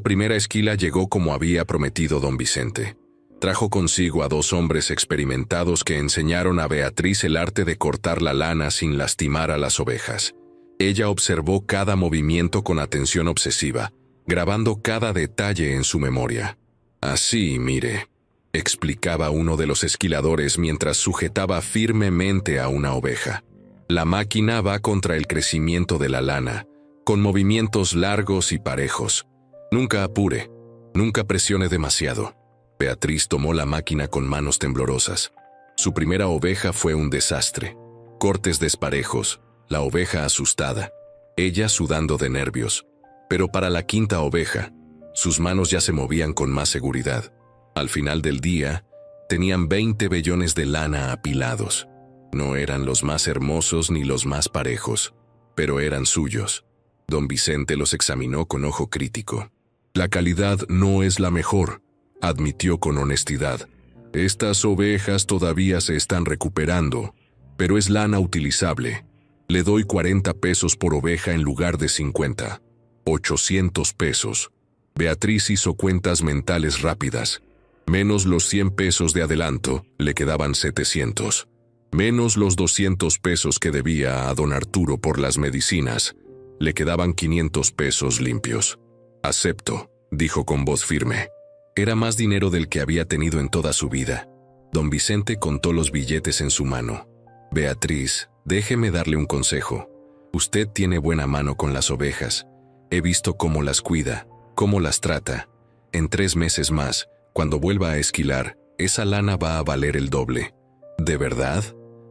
primera esquila llegó como había prometido don Vicente. Trajo consigo a 2 hombres experimentados que enseñaron a Beatriz el arte de cortar la lana sin lastimar a las ovejas. Ella observó cada movimiento con atención obsesiva, grabando cada detalle en su memoria. Así, mire, explicaba uno de los esquiladores mientras sujetaba firmemente a una oveja. La máquina va contra el crecimiento de la lana, con movimientos largos y parejos. Nunca apure, nunca presione demasiado. Beatriz tomó la máquina con manos temblorosas. Su primera oveja fue un desastre. Cortes desparejos, la oveja asustada, ella sudando de nervios. Pero para la quinta oveja, sus manos ya se movían con más seguridad. Al final del día, tenían 20 vellones de lana apilados. No eran los más hermosos ni los más parejos, pero eran suyos. Don Vicente los examinó con ojo crítico. La calidad no es la mejor, admitió con honestidad. Estas ovejas todavía se están recuperando, pero es lana utilizable. Le doy 40 pesos por oveja en lugar de 50. 800 pesos. Beatriz hizo cuentas mentales rápidas. Menos los 100 pesos de adelanto, le quedaban 700. Menos los 200 pesos que debía a don Arturo por las medicinas, le quedaban 500 pesos limpios. Acepto, dijo con voz firme. Era más dinero del que había tenido en toda su vida. Don Vicente contó los billetes en su mano. Beatriz, déjeme darle un consejo. Usted tiene buena mano con las ovejas. He visto cómo las cuida, cómo las trata. En 3 meses más, cuando vuelva a esquilar, esa lana va a valer el doble. ¿De verdad?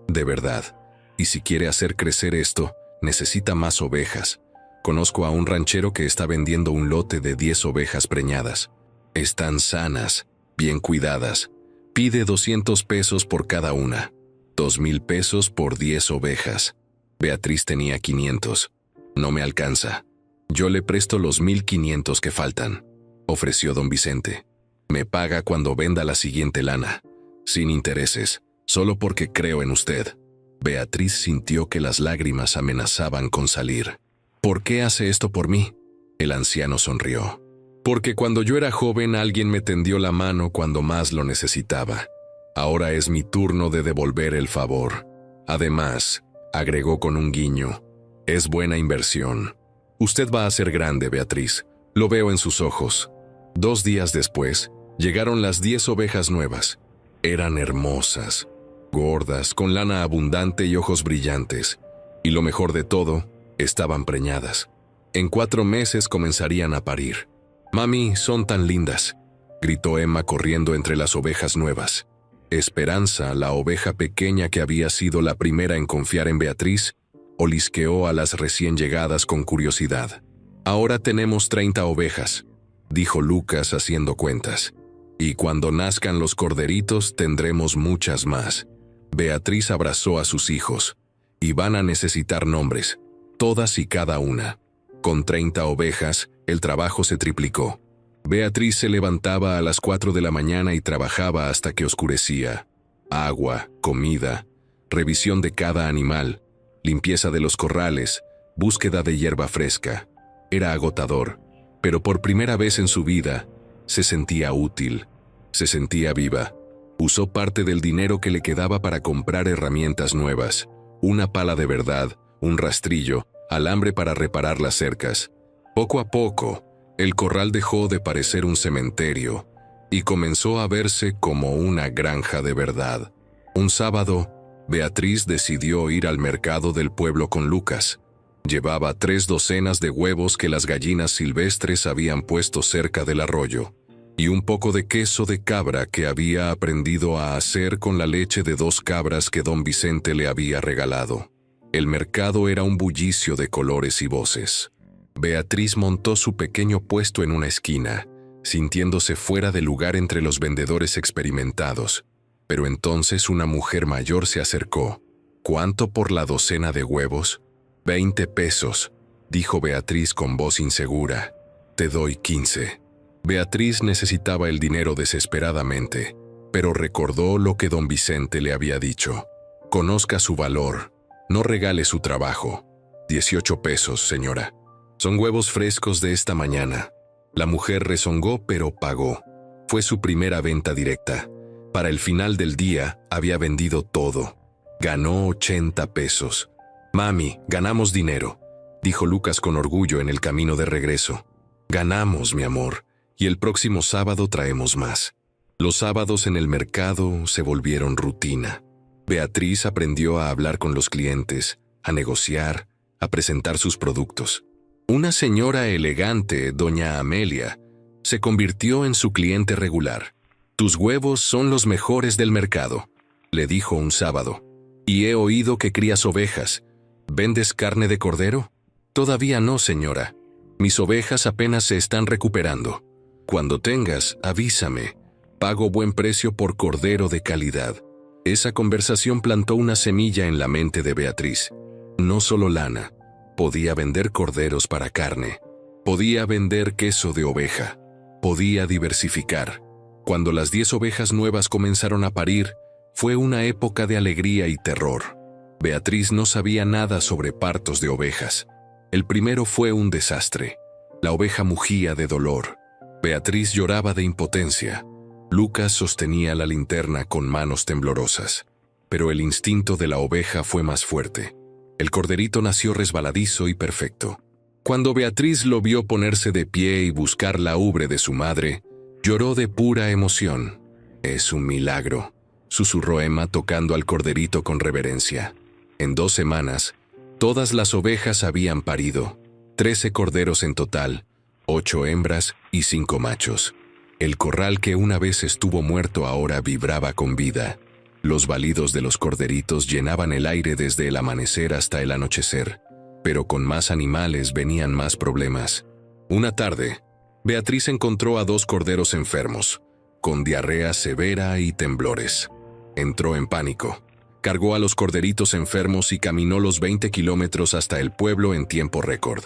De verdad. Y si quiere hacer crecer esto, necesita más ovejas. Conozco a un ranchero que está vendiendo un lote de 10 ovejas preñadas. Están sanas, bien cuidadas. Pide 200 pesos por cada una. 2,000 pesos por 10 ovejas. Beatriz tenía 500. No me alcanza. Yo le presto los 1,500 que faltan, ofreció don Vicente. Me paga cuando venda la siguiente lana. Sin intereses, solo porque creo en usted. Beatriz sintió que las lágrimas amenazaban con salir. ¿Por qué hace esto por mí? El anciano sonrió. Porque cuando yo era joven alguien me tendió la mano cuando más lo necesitaba. Ahora es mi turno de devolver el favor. Además, agregó con un guiño, es buena inversión. Usted va a ser grande, Beatriz. Lo veo en sus ojos. 2 días después, llegaron las 10 ovejas nuevas. Eran hermosas, gordas, con lana abundante y ojos brillantes. Y lo mejor de todo, estaban preñadas. En 4 meses comenzarían a parir. «Mami, son tan lindas», gritó Emma corriendo entre las ovejas nuevas. Esperanza, la oveja pequeña que había sido la primera en confiar en Beatriz, olisqueó a las recién llegadas con curiosidad. «Ahora tenemos 30 ovejas», dijo Lucas haciendo cuentas. «Y cuando nazcan los corderitos tendremos muchas más». Beatriz abrazó a sus hijos. «Y van a necesitar nombres, todas y cada una». Con 30 ovejas, el trabajo se triplicó. Beatriz se levantaba a las 4 de la mañana y trabajaba hasta que oscurecía. Agua, comida, revisión de cada animal, limpieza de los corrales, búsqueda de hierba fresca. Era agotador, pero por primera vez en su vida, se sentía útil, se sentía viva. Usó parte del dinero que le quedaba para comprar herramientas nuevas, una pala de verdad, un rastrillo, alambre para reparar las cercas. Poco a poco, el corral dejó de parecer un cementerio y comenzó a verse como una granja de verdad. Un sábado, Beatriz decidió ir al mercado del pueblo con Lucas. Llevaba 3 docenas de huevos que las gallinas silvestres habían puesto cerca del arroyo. y un poco de queso de cabra que había aprendido a hacer con la leche de 2 cabras que don Vicente le había regalado. El mercado era un bullicio de colores y voces. Beatriz montó su pequeño puesto en una esquina, sintiéndose fuera de lugar entre los vendedores experimentados. Pero entonces una mujer mayor se acercó. «¿Cuánto por la docena de huevos?» «20 pesos», dijo Beatriz con voz insegura. «Te doy 15». Beatriz necesitaba el dinero desesperadamente, pero recordó lo que don Vicente le había dicho. «Conozca su valor, no regale su trabajo». «18 pesos, señora. Son huevos frescos de esta mañana». La mujer rezongó, pero pagó. Fue su primera venta directa. Para el final del día, había vendido todo. Ganó 80 pesos. «Mami, ganamos dinero», dijo Lucas con orgullo en el camino de regreso. «Ganamos, mi amor, y el próximo sábado traemos más». Los sábados en el mercado se volvieron rutina. Beatriz aprendió a hablar con los clientes, a negociar, a presentar sus productos. Una señora elegante, doña Amelia, se convirtió en su cliente regular. «Tus huevos son los mejores del mercado», le dijo un sábado. «Y he oído que crías ovejas. ¿Vendes carne de cordero?» «Todavía no, señora. Mis ovejas apenas se están recuperando. Cuando tengas, avísame. Pago buen precio por cordero de calidad». Esa conversación plantó una semilla en la mente de Beatriz. No solo lana. Podía vender corderos para carne. Podía vender queso de oveja. Podía diversificar. Cuando las 10 ovejas nuevas comenzaron a parir, fue una época de alegría y terror. Beatriz no sabía nada sobre partos de ovejas. El primero fue un desastre. La oveja mugía de dolor. Beatriz lloraba de impotencia. Lucas sostenía la linterna con manos temblorosas. Pero el instinto de la oveja fue más fuerte. El corderito nació resbaladizo y perfecto. Cuando Beatriz lo vio ponerse de pie y buscar la ubre de su madre, lloró de pura emoción. «Es un milagro», susurró Emma tocando al corderito con reverencia. En 2 semanas, todas las ovejas habían parido. 13 corderos en total, 8 hembras y 5 machos. El corral que una vez estuvo muerto ahora vibraba con vida. Los balidos de los corderitos llenaban el aire desde el amanecer hasta el anochecer. Pero con más animales venían más problemas. Una tarde, Beatriz encontró a 2 corderos enfermos, con diarrea severa y temblores. Entró en pánico. Cargó a los corderitos enfermos y caminó los 20 kilómetros hasta el pueblo en tiempo récord.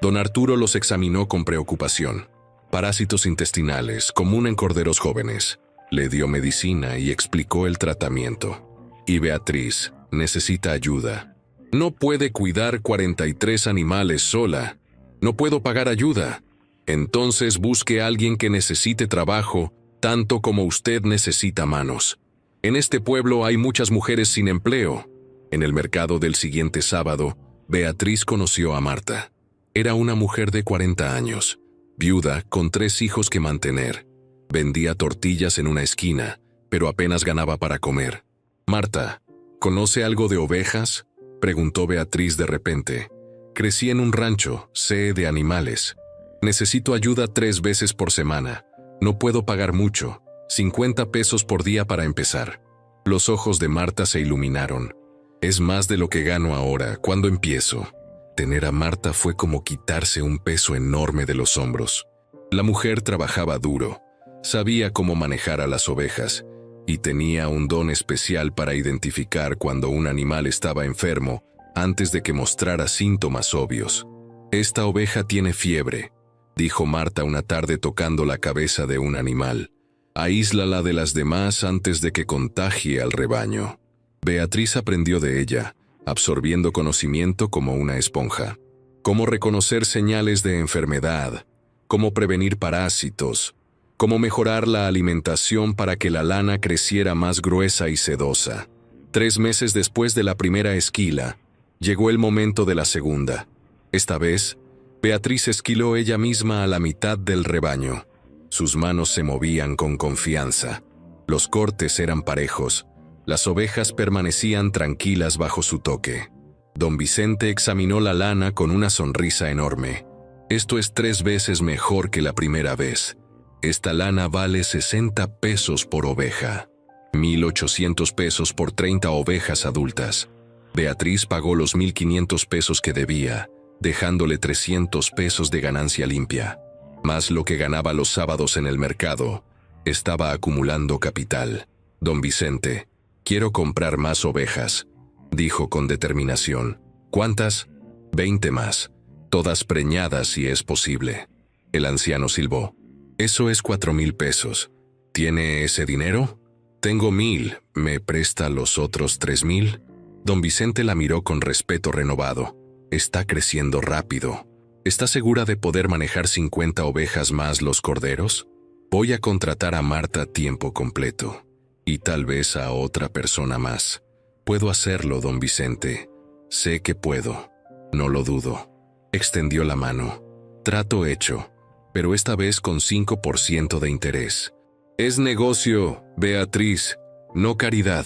Don Arturo los examinó con preocupación. Parásitos intestinales, común en corderos jóvenes. Le dio medicina y explicó el tratamiento. Y Beatriz necesita ayuda. «No puede cuidar 43 animales sola. No puedo pagar ayuda». «Entonces busque a alguien que necesite trabajo, tanto como usted necesita manos. En este pueblo hay muchas mujeres sin empleo». En el mercado del siguiente sábado, Beatriz conoció a Marta. Era una mujer de 40 años, viuda con 3 hijos que mantener. Vendía tortillas en una esquina, pero apenas ganaba para comer. «Marta, ¿conoce algo de ovejas?», preguntó Beatriz de repente. «Crecí en un rancho, sé de animales. Necesito ayuda 3 veces por semana. No puedo pagar mucho, 50 pesos por día para empezar». Los ojos de Marta se iluminaron. «Es más de lo que gano ahora. ¿Cuándo empiezo?». Tener a Marta fue como quitarse un peso enorme de los hombros. La mujer trabajaba duro. Sabía cómo manejar a las ovejas y tenía un don especial para identificar cuando un animal estaba enfermo antes de que mostrara síntomas obvios. «Esta oveja tiene fiebre», dijo Marta una tarde tocando la cabeza de un animal. «Aíslala de las demás antes de que contagie al rebaño». Beatriz aprendió de ella, absorbiendo conocimiento como una esponja. Cómo reconocer señales de enfermedad, cómo prevenir parásitos, cómo mejorar la alimentación para que la lana creciera más gruesa y sedosa. 3 meses después de la primera esquila, llegó el momento de la segunda. Esta vez, Beatriz esquiló ella misma a la mitad del rebaño. Sus manos se movían con confianza. Los cortes eran parejos. Las ovejas permanecían tranquilas bajo su toque. Don Vicente examinó la lana con una sonrisa enorme. «Esto es 3 veces mejor que la primera vez», Esta lana vale 60 pesos por oveja. 1,800 pesos por 30 ovejas adultas. Beatriz pagó los 1,500 pesos que debía, dejándole 300 pesos de ganancia limpia. Más lo que ganaba los sábados en el mercado. Estaba acumulando capital. Don Vicente, quiero comprar más ovejas, dijo con determinación. ¿Cuántas? 20 más. Todas preñadas si es posible. El anciano silbó. Eso es 4,000 pesos. ¿Tiene ese dinero? Tengo 1,000. ¿Me presta los otros 3,000? Don Vicente la miró con respeto renovado. Está creciendo rápido. ¿Está segura de poder manejar 50 ovejas más los corderos? Voy a contratar a Marta a tiempo completo. Y tal vez a otra persona más. Puedo hacerlo, don Vicente. Sé que puedo. No lo dudo. Extendió la mano. Trato hecho, pero esta vez con 5% de interés. Es negocio, Beatriz, no caridad.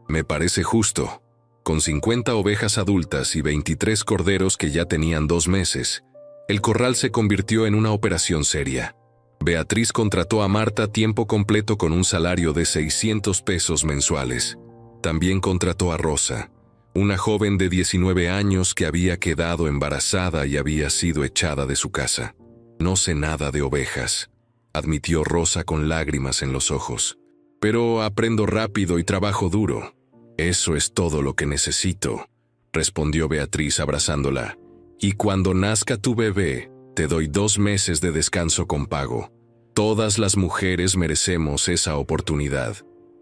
Me parece justo. Con 50 ovejas adultas y 23 corderos que ya tenían 2 meses, el corral se convirtió en una operación seria. Beatriz contrató a Marta a tiempo completo con un salario de 600 pesos mensuales. También contrató a Rosa, una joven de 19 años que había quedado embarazada y había sido echada de su casa. No sé nada de ovejas, admitió Rosa con lágrimas en los ojos. Pero aprendo rápido y trabajo duro. Eso es todo lo que necesito, respondió Beatriz abrazándola. Y cuando nazca tu bebé, te doy 2 meses de descanso con pago. Todas las mujeres merecemos esa oportunidad.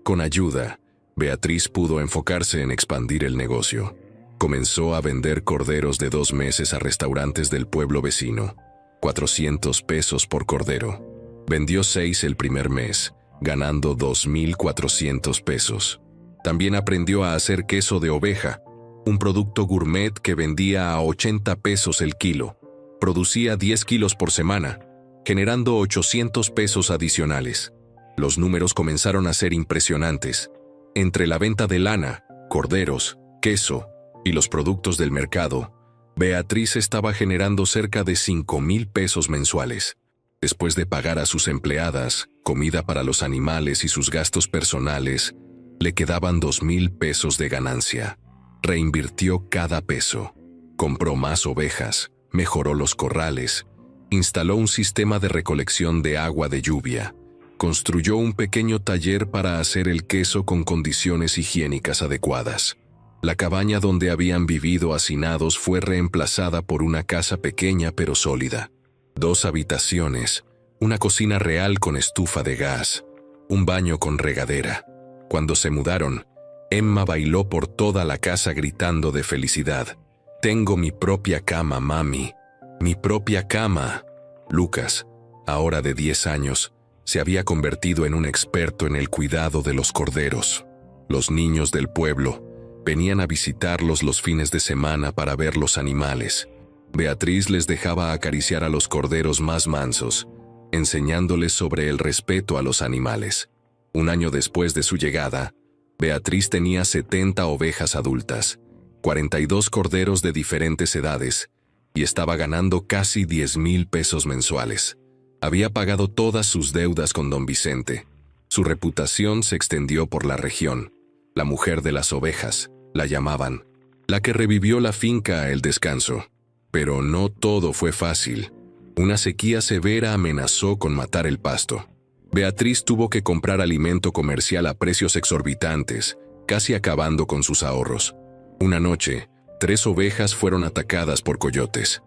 Con ayuda, Beatriz pudo enfocarse en expandir el negocio. Comenzó a vender corderos de 2 meses a restaurantes del pueblo vecino. 400 pesos por cordero. Vendió 6 el primer mes, ganando 2,400 pesos. También aprendió a hacer queso de oveja, un producto gourmet que vendía a 80 pesos el kilo. Producía 10 kilos por semana, generando 800 pesos adicionales. Los números comenzaron a ser impresionantes. Entre la venta de lana, corderos, queso y los productos del mercado, Beatriz estaba generando cerca de 5,000 pesos mensuales. Después de pagar a sus empleadas, comida para los animales y sus gastos personales, le quedaban 2,000 pesos de ganancia. Reinvirtió cada peso. Compró más ovejas, mejoró los corrales, instaló un sistema de recolección de agua de lluvia, construyó un pequeño taller para hacer el queso con condiciones higiénicas adecuadas. La cabaña donde habían vivido hacinados fue reemplazada por una casa pequeña pero sólida. 2 habitaciones, una cocina real con estufa de gas, un baño con regadera. Cuando se mudaron, Emma bailó por toda la casa gritando de felicidad. «Tengo mi propia cama, mami. Mi propia cama». Lucas, ahora de 10 años, se había convertido en un experto en el cuidado de los corderos. Los niños del pueblo venían a visitarlos los fines de semana para ver los animales. Beatriz les dejaba acariciar a los corderos más mansos, enseñándoles sobre el respeto a los animales. Un año después de su llegada, Beatriz tenía 70 ovejas adultas, 42 corderos de diferentes edades, y estaba ganando casi 10,000 pesos mensuales. Había pagado todas sus deudas con don Vicente. Su reputación se extendió por la región. La mujer de las ovejas, la llamaban, la que revivió la finca a El Descanso. Pero no todo fue fácil. Una sequía severa amenazó con matar el pasto. Beatriz tuvo que comprar alimento comercial a precios exorbitantes, casi acabando con sus ahorros. Una noche, 3 ovejas fueron atacadas por coyotes.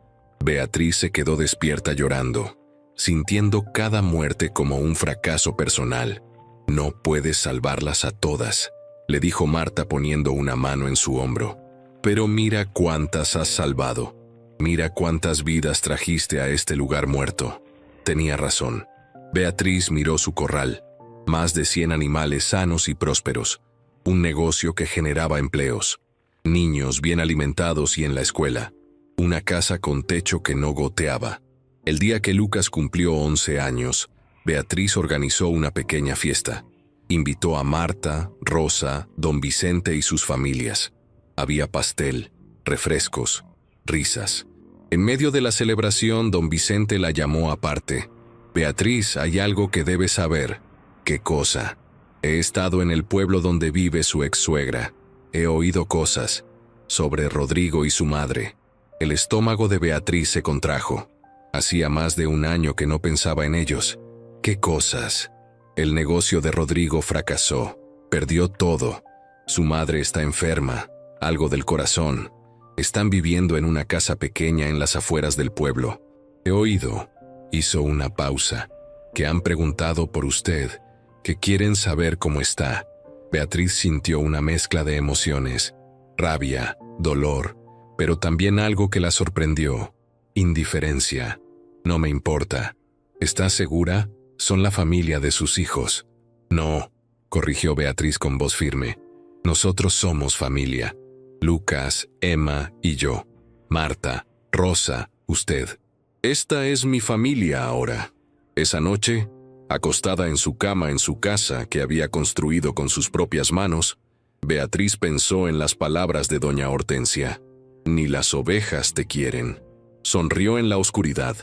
Beatriz se quedó despierta llorando, sintiendo cada muerte como un fracaso personal. «No puedes salvarlas a todas», le dijo Marta poniendo una mano en su hombro. «Pero mira cuántas has salvado. Mira cuántas vidas trajiste a este lugar muerto». Tenía razón. Beatriz miró su corral. Más de 100 animales sanos y prósperos. Un negocio que generaba empleos. Niños bien alimentados y en la escuela. Una casa con techo que no goteaba. El día que Lucas cumplió 11 años, Beatriz organizó una pequeña fiesta. Invitó a Marta, Rosa, don Vicente y sus familias. Había pastel, refrescos, risas. En medio de la celebración, don Vicente la llamó aparte. Beatriz, hay algo que debes saber. ¿Qué cosa? He estado en el pueblo donde vive su ex-suegra. He oído cosas sobre Rodrigo y su madre. El estómago de Beatriz se contrajo. Hacía más de un año que no pensaba en ellos. ¿Qué cosas? El negocio de Rodrigo fracasó. Perdió todo. Su madre está enferma, algo del corazón. Están viviendo en una casa pequeña en las afueras del pueblo. He oído, hizo una pausa, que han preguntado por usted, que quieren saber cómo está. Beatriz sintió una mezcla de emociones, rabia, dolor, pero también algo que la sorprendió, indiferencia. No me importa. ¿Estás segura? Son la familia de sus hijos. No, corrigió Beatriz con voz firme. Nosotros somos familia. Lucas, Emma y yo. Marta, Rosa, usted. Esta es mi familia ahora. Esa noche, acostada en su cama en su casa que había construido con sus propias manos, Beatriz pensó en las palabras de doña Hortensia. Ni las ovejas te quieren. Sonrió en la oscuridad.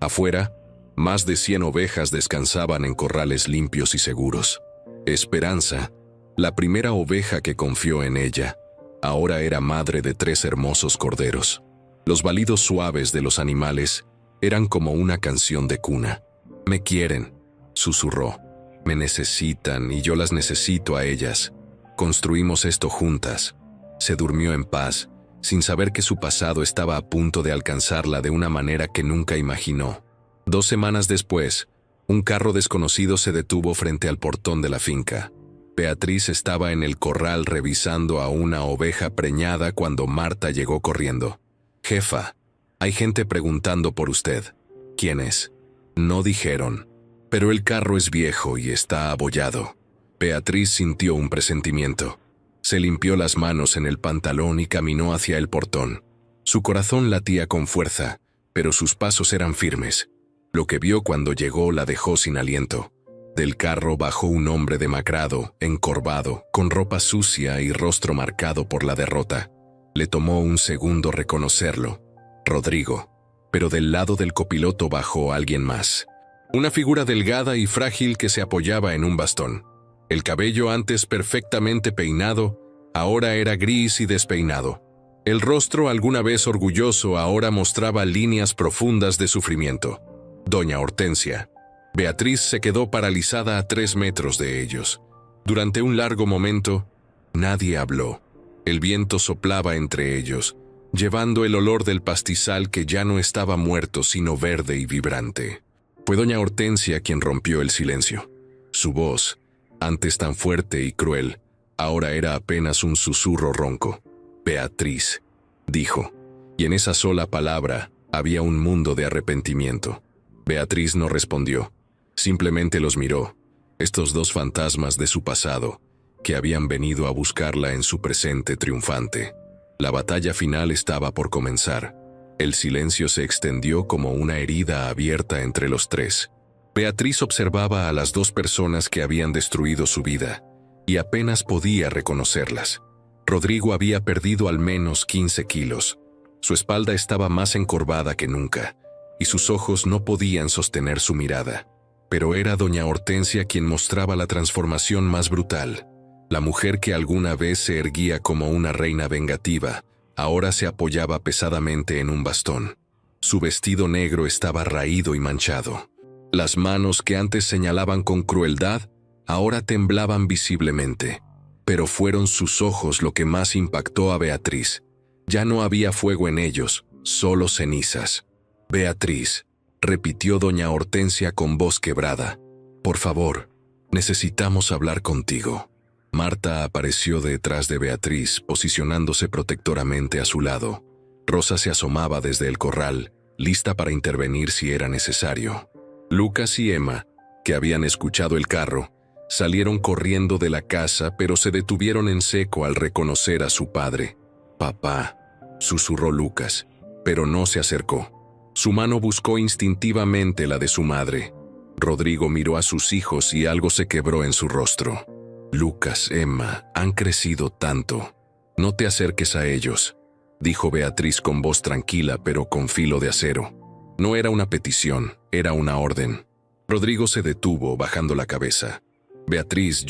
Afuera, más de 100 ovejas descansaban en corrales limpios y seguros. Esperanza, la primera oveja que confió en ella, ahora era madre de 3 hermosos corderos. Los balidos suaves de los animales eran como una canción de cuna. Me quieren, susurró. Me necesitan y yo las necesito a ellas. Construimos esto juntas. Se durmió en paz, sin saber que su pasado estaba a punto de alcanzarla de una manera que nunca imaginó. 2 semanas después, un carro desconocido se detuvo frente al portón de la finca. Beatriz estaba en el corral revisando a una oveja preñada cuando Marta llegó corriendo. Jefa, hay gente preguntando por usted. ¿Quién es? No dijeron, pero el carro es viejo y está abollado. Beatriz sintió un presentimiento. Se limpió las manos en el pantalón y caminó hacia el portón. Su corazón latía con fuerza, pero sus pasos eran firmes. Lo que vio cuando llegó la dejó sin aliento. Del carro bajó un hombre demacrado, encorvado, con ropa sucia y rostro marcado por la derrota. Le tomó un segundo reconocerlo. Rodrigo. Pero del lado del copiloto bajó alguien más. Una figura delgada y frágil que se apoyaba en un bastón. El cabello antes perfectamente peinado, ahora era gris y despeinado. El rostro, alguna vez orgulloso, ahora mostraba líneas profundas de sufrimiento. Doña Hortensia. Beatriz se quedó paralizada a 3 metros de ellos. Durante un largo momento, nadie habló. El viento soplaba entre ellos, llevando el olor del pastizal que ya no estaba muerto sino verde y vibrante. Fue doña Hortensia quien rompió el silencio. Su voz, antes tan fuerte y cruel, ahora era apenas un susurro ronco. Beatriz, dijo, y en esa sola palabra había un mundo de arrepentimiento. Beatriz no respondió, simplemente los miró, estos 2 fantasmas de su pasado, que habían venido a buscarla en su presente triunfante. La batalla final estaba por comenzar. El silencio se extendió como una herida abierta entre los 3. Beatriz observaba a las 2 personas que habían destruido su vida, y apenas podía reconocerlas. Rodrigo había perdido al menos 15 kilos. Su espalda estaba más encorvada que nunca, y sus ojos no podían sostener su mirada. Pero era doña Hortensia quien mostraba la transformación más brutal. La mujer que alguna vez se erguía como una reina vengativa, ahora se apoyaba pesadamente en un bastón. Su vestido negro estaba raído y manchado. Las manos que antes señalaban con crueldad, ahora temblaban visiblemente. Pero fueron sus ojos lo que más impactó a Beatriz. Ya no había fuego en ellos, solo cenizas. Beatriz, repitió doña Hortensia con voz quebrada. Por favor, necesitamos hablar contigo. Marta apareció detrás de Beatriz, posicionándose protectoramente a su lado. Rosa se asomaba desde el corral, lista para intervenir si era necesario. Lucas y Emma, que habían escuchado el carro, salieron corriendo de la casa, pero se detuvieron en seco al reconocer a su padre. «Papá», susurró Lucas, pero no se acercó. Su mano buscó instintivamente la de su madre. Rodrigo miró a sus hijos y algo se quebró en su rostro. «Lucas, Emma, han crecido tanto. No te acerques a ellos», dijo Beatriz con voz tranquila pero con filo de acero. No era una petición, era una orden. Rodrigo se detuvo, bajando la cabeza. Beatriz,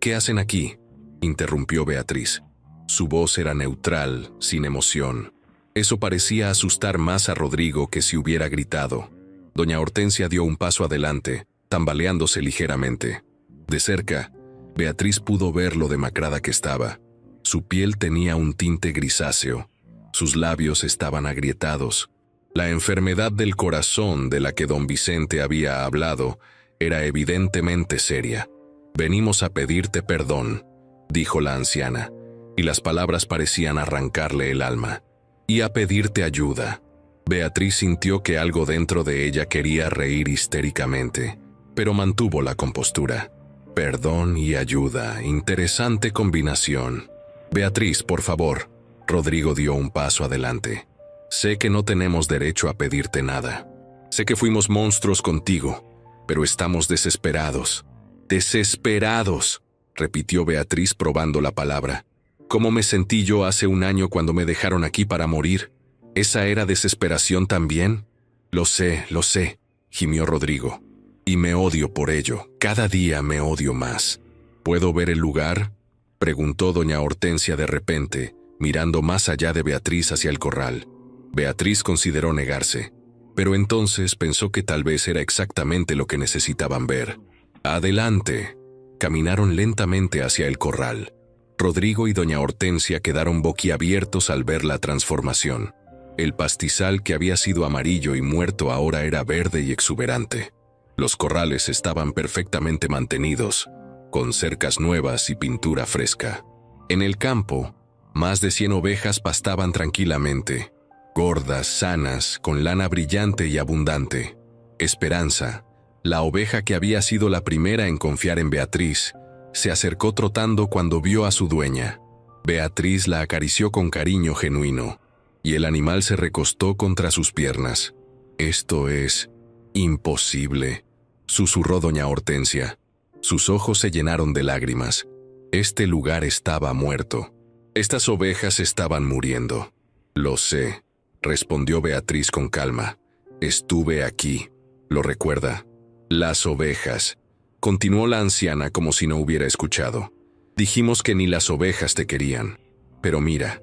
¿Qué hacen aquí?, interrumpió Beatriz. Su voz era neutral, sin emoción. Eso parecía asustar más a Rodrigo que si hubiera gritado. Doña Hortensia dio un paso adelante, tambaleándose ligeramente. De cerca, Beatriz pudo ver lo demacrada que estaba. Su piel tenía un tinte grisáceo. Sus labios estaban agrietados. La enfermedad del corazón de la que don Vicente había hablado era evidentemente seria. «Venimos a pedirte perdón», dijo la anciana, y las palabras parecían arrancarle el alma. «Y a pedirte ayuda». Beatriz sintió que algo dentro de ella quería reír histéricamente, pero mantuvo la compostura. Perdón y ayuda, interesante combinación. «Beatriz, por favor». Rodrigo dio un paso adelante. «Sé que no tenemos derecho a pedirte nada. Sé que fuimos monstruos contigo, pero estamos desesperados». «Desesperados», repitió Beatriz probando la palabra. «¿Cómo me sentí yo hace un año cuando me dejaron aquí para morir? ¿Esa era desesperación también?» Lo sé», gimió Rodrigo. «Y me odio por ello. Cada día me odio más». «¿Puedo ver el lugar?», preguntó doña Hortensia de repente, mirando más allá de Beatriz hacia el corral. Beatriz consideró negarse, pero entonces pensó que tal vez era exactamente lo que necesitaban ver. «Adelante». Caminaron lentamente hacia el corral. Rodrigo y doña Hortensia quedaron boquiabiertos al ver la transformación. El pastizal que había sido amarillo y muerto ahora era verde y exuberante. Los corrales estaban perfectamente mantenidos, con cercas nuevas y pintura fresca. En el campo, más de 100 ovejas pastaban tranquilamente, gordas, sanas, con lana brillante y abundante. Esperanza, la oveja que había sido la primera en confiar en Beatriz, se acercó trotando cuando vio a su dueña. Beatriz la acarició con cariño genuino, y el animal se recostó contra sus piernas. «Esto es imposible», susurró doña Hortensia. Sus ojos se llenaron de lágrimas. Este lugar estaba muerto. Estas ovejas estaban muriendo. «Lo sé», respondió Beatriz con calma. «Estuve aquí. ¿Lo recuerda?» «Las ovejas», continuó la anciana como si no hubiera escuchado. «Dijimos que ni las ovejas te querían. Pero mira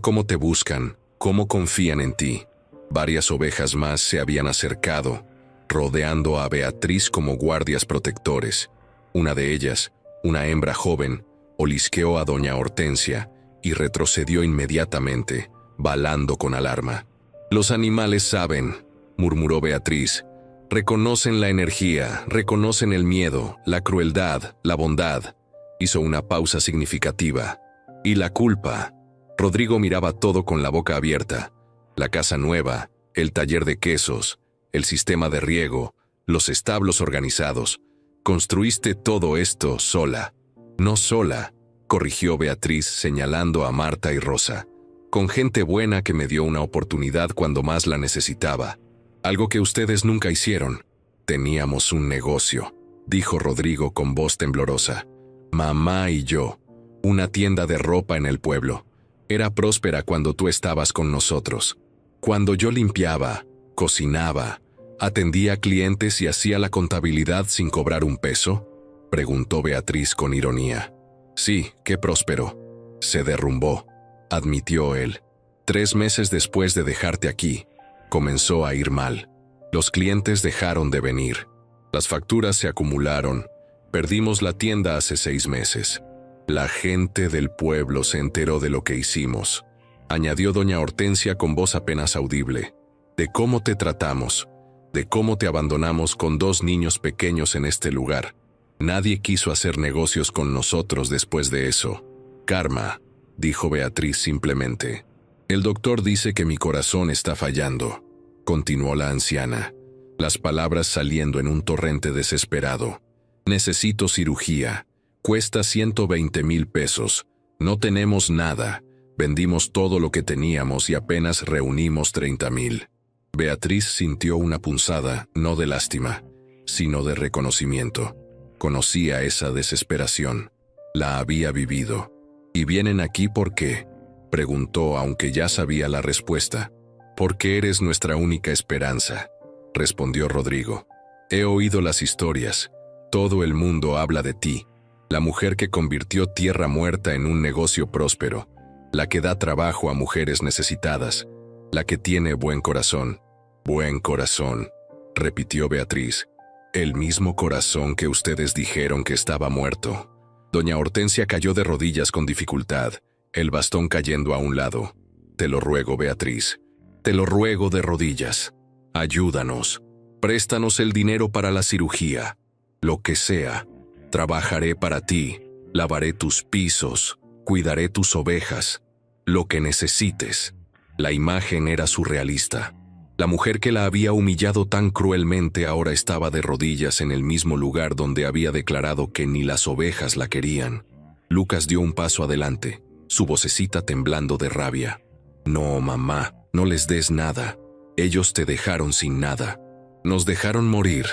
cómo te buscan, cómo confían en ti». Varias ovejas más se habían acercado, rodeando a Beatriz como guardias protectores. Una de ellas, una hembra joven, olisqueó a doña Hortensia y retrocedió inmediatamente, balando con alarma. «Los animales saben», murmuró Beatriz. «Reconocen la energía, reconocen el miedo, la crueldad, la bondad». Hizo una pausa significativa. «Y la culpa». Rodrigo miraba todo con la boca abierta. La casa nueva, el taller de quesos, el sistema de riego, los establos organizados. «Construiste todo esto sola». «No sola», corrigió Beatriz señalando a Marta y Rosa. «Con gente buena que me dio una oportunidad cuando más la necesitaba. Algo que ustedes nunca hicieron». «Teníamos un negocio», dijo Rodrigo con voz temblorosa. «Mamá y yo. Una tienda de ropa en el pueblo. Era próspera cuando tú estabas con nosotros. Cuando yo limpiaba, cocinaba, atendía clientes y hacía la contabilidad sin cobrar un peso», preguntó Beatriz con ironía. «Sí, qué próspero. Se derrumbó», admitió él. 3 meses después de dejarte aquí, comenzó a ir mal. Los clientes dejaron de venir. Las facturas se acumularon. Perdimos la tienda hace 6 meses. La gente del pueblo se enteró de lo que hicimos», añadió doña Hortensia con voz apenas audible. «De cómo te tratamos, de cómo te abandonamos con 2 niños pequeños en este lugar. Nadie quiso hacer negocios con nosotros después de eso. Karma», dijo Beatriz simplemente. «El doctor dice que mi corazón está fallando», continuó la anciana, las palabras saliendo en un torrente desesperado. «Necesito cirugía. Cuesta 120,000 pesos. No tenemos nada. Vendimos todo lo que teníamos y apenas reunimos 30,000. Beatriz sintió una punzada, no de lástima, sino de reconocimiento. Conocía esa desesperación. La había vivido. «¿Y vienen aquí por qué?», preguntó, aunque ya sabía la respuesta. «Porque eres nuestra única esperanza», respondió Rodrigo. He oído las historias. Todo el mundo habla de ti. La mujer que convirtió tierra muerta en un negocio próspero. La que da trabajo a mujeres necesitadas. La que tiene buen corazón. Buen corazón, repitió Beatriz. El mismo corazón que ustedes dijeron que estaba muerto. Doña Hortensia cayó de rodillas con dificultad, el bastón cayendo a un lado. Te lo ruego, Beatriz. Te lo ruego de rodillas. Ayúdanos. Préstanos el dinero para la cirugía. Lo que sea. Trabajaré para ti. Lavaré tus pisos. Cuidaré tus ovejas. Lo que necesites. La imagen era surrealista. La mujer que la había humillado tan cruelmente ahora estaba de rodillas en el mismo lugar donde había declarado que ni las ovejas la querían. Lucas dio un paso adelante, su vocecita temblando de rabia. No, mamá, no les des nada. Ellos te dejaron sin nada. Nos dejaron morir.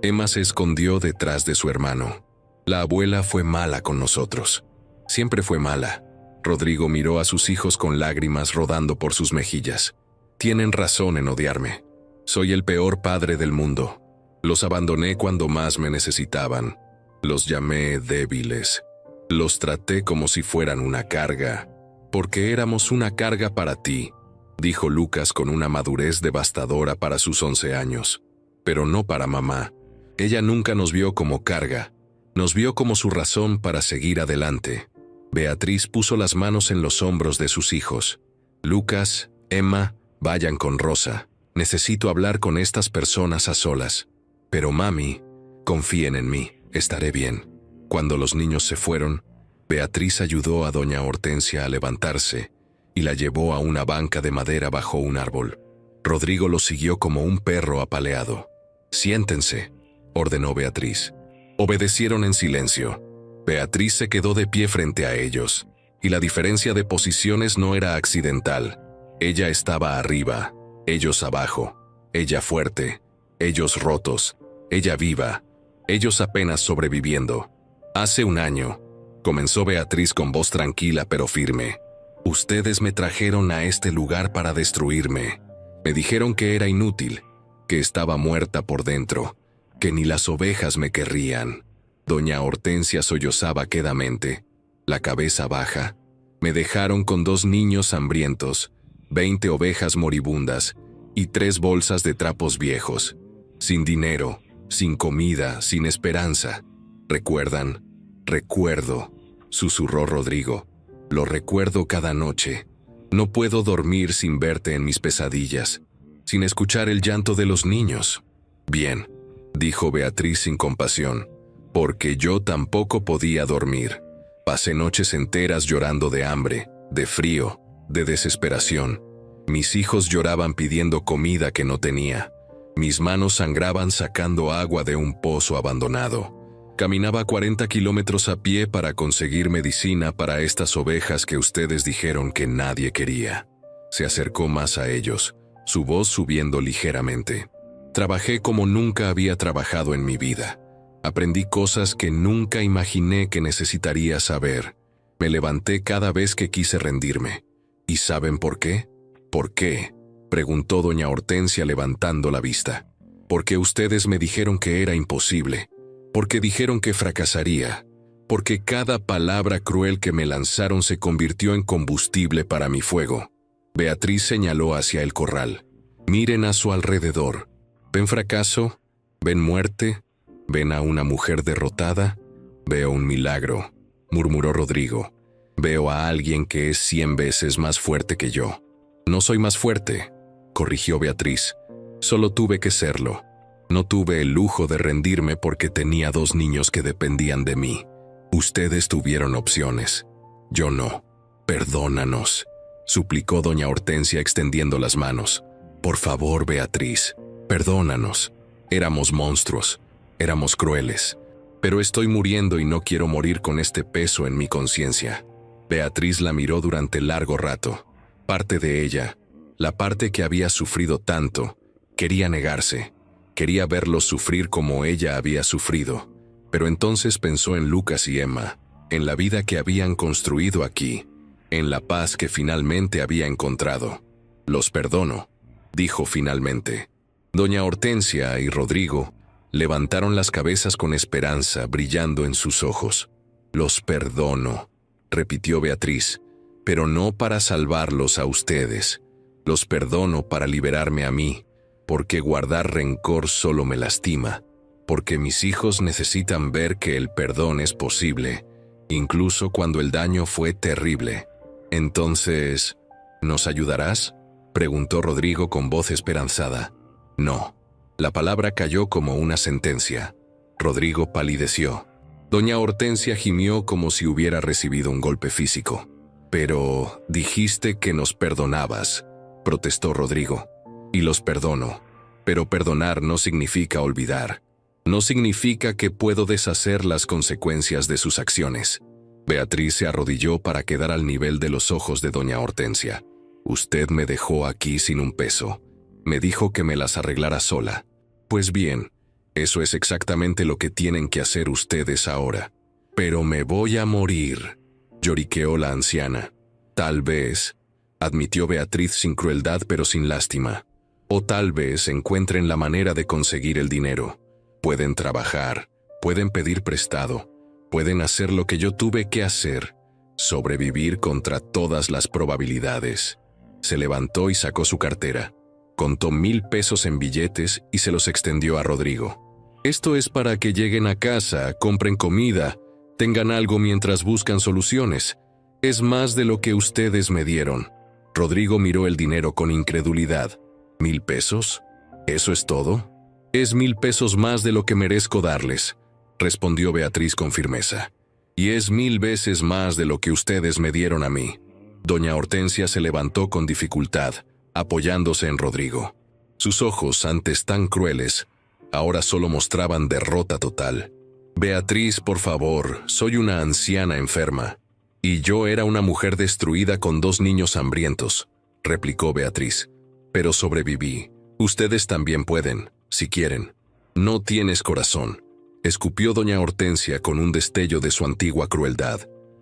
Emma se escondió detrás de su hermano. La abuela fue mala con nosotros. Siempre fue mala. Rodrigo miró a sus hijos con lágrimas rodando por sus mejillas. Tienen razón en odiarme. Soy el peor padre del mundo. Los abandoné cuando más me necesitaban. Los llamé débiles. Los traté como si fueran una carga. Porque éramos una carga para ti, dijo Lucas con una madurez devastadora para sus 11 años. Pero no para mamá. Ella nunca nos vio como carga. Nos vio como su razón para seguir adelante. Beatriz puso las manos en los hombros de sus hijos. Lucas, Emma, vayan con Rosa. Necesito hablar con estas personas a solas. Pero mami, confíen en mí, estaré bien. Cuando los niños se fueron, Beatriz ayudó a doña Hortensia a levantarse y la llevó a una banca de madera bajo un árbol. Rodrigo lo siguió como un perro apaleado. Siéntense, ordenó Beatriz. Obedecieron en silencio. Beatriz se quedó de pie frente a ellos, y la diferencia de posiciones no era accidental. Ella estaba arriba, ellos abajo, ella fuerte, ellos rotos, ella viva, ellos apenas sobreviviendo. Hace un año, comenzó Beatriz con voz tranquila pero firme. Ustedes me trajeron a este lugar para destruirme. Me dijeron que era inútil, que estaba muerta por dentro, que ni las ovejas me querrían. Doña Hortensia sollozaba quedamente, la cabeza baja. Me dejaron con 2 niños hambrientos, 20 ovejas moribundas y 3 bolsas de trapos viejos. Sin dinero, sin comida, sin esperanza. ¿Recuerdan? Recuerdo, susurró Rodrigo. Lo recuerdo cada noche. No puedo dormir sin verte en mis pesadillas, sin escuchar el llanto de los niños. Bien, dijo Beatriz sin compasión, porque yo tampoco podía dormir. Pasé noches enteras llorando de hambre, de frío, de desesperación. Mis hijos lloraban pidiendo comida que no tenía. Mis manos sangraban sacando agua de un pozo abandonado. Caminaba 40 kilómetros a pie para conseguir medicina para estas ovejas que ustedes dijeron que nadie quería. Se acercó más a ellos, su voz subiendo ligeramente. Trabajé como nunca había trabajado en mi vida. Aprendí cosas que nunca imaginé que necesitaría saber. Me levanté cada vez que quise rendirme. ¿Y saben por qué? ¿Por qué?, preguntó doña Hortensia levantando la vista. Porque ustedes me dijeron que era imposible. Porque dijeron que fracasaría. Porque cada palabra cruel que me lanzaron se convirtió en combustible para mi fuego. Beatriz señaló hacia el corral. Miren a su alrededor. ¿Ven fracaso? ¿Ven muerte? ¿Ven a una mujer derrotada? Veo un milagro, murmuró Rodrigo. Veo a alguien que es 100 veces más fuerte que yo. No soy más fuerte, corrigió Beatriz. Solo tuve que serlo. No tuve el lujo de rendirme porque tenía 2 niños que dependían de mí. Ustedes tuvieron opciones. Yo no. Perdónanos, suplicó doña Hortensia extendiendo las manos. Por favor, Beatriz, perdónanos. Éramos monstruos. Éramos crueles, pero estoy muriendo y no quiero morir con este peso en mi conciencia. Beatriz la miró durante largo rato. Parte de ella, la parte que había sufrido tanto, quería negarse. Quería verlos sufrir como ella había sufrido. Pero entonces pensó en Lucas y Emma, en la vida que habían construido aquí, en la paz que finalmente había encontrado. Los perdono, dijo finalmente. Doña Hortensia y Rodrigo Levantaron las cabezas con esperanza brillando en sus ojos. «Los perdono», repitió Beatriz, «pero no para salvarlos a ustedes. Los perdono para liberarme a mí, porque guardar rencor solo me lastima, porque mis hijos necesitan ver que el perdón es posible, incluso cuando el daño fue terrible. Entonces, ¿nos ayudarás?», preguntó Rodrigo con voz esperanzada. «No». La palabra cayó como una sentencia. Rodrigo palideció. Doña Hortensia gimió como si hubiera recibido un golpe físico. «Pero dijiste que nos perdonabas», protestó Rodrigo. «Y los perdono. Pero perdonar no significa olvidar. No significa que puedo deshacer las consecuencias de sus acciones». Beatriz se arrodilló para quedar al nivel de los ojos de doña Hortensia. «Usted me dejó aquí sin un peso. Me dijo que me las arreglara sola. Pues bien, eso es exactamente lo que tienen que hacer ustedes ahora». «Pero me voy a morir», lloriqueó la anciana. «Tal vez», admitió Beatriz sin crueldad pero sin lástima. «O tal vez encuentren la manera de conseguir el dinero. Pueden trabajar, pueden pedir prestado, pueden hacer lo que yo tuve que hacer, sobrevivir contra todas las probabilidades». Se levantó y sacó su cartera. Contó 1000 pesos en billetes y se los extendió a Rodrigo. «Esto es para que lleguen a casa, compren comida, tengan algo mientras buscan soluciones. Es más de lo que ustedes me dieron». Rodrigo miró el dinero con incredulidad. «¿1000 pesos? ¿Eso es todo?». «Es 1000 pesos más de lo que merezco darles», respondió Beatriz con firmeza. «Y es 1000 veces más de lo que ustedes me dieron a mí». Doña Hortensia se levantó con dificultad, apoyándose en Rodrigo. Sus ojos, antes tan crueles, ahora solo mostraban derrota total. «Beatriz, por favor, soy una anciana enferma. Y yo era una mujer destruida con 2 niños hambrientos», replicó Beatriz. «Pero sobreviví. Ustedes también pueden, si quieren». «No tienes corazón», escupió doña Hortensia con un destello de su antigua crueldad.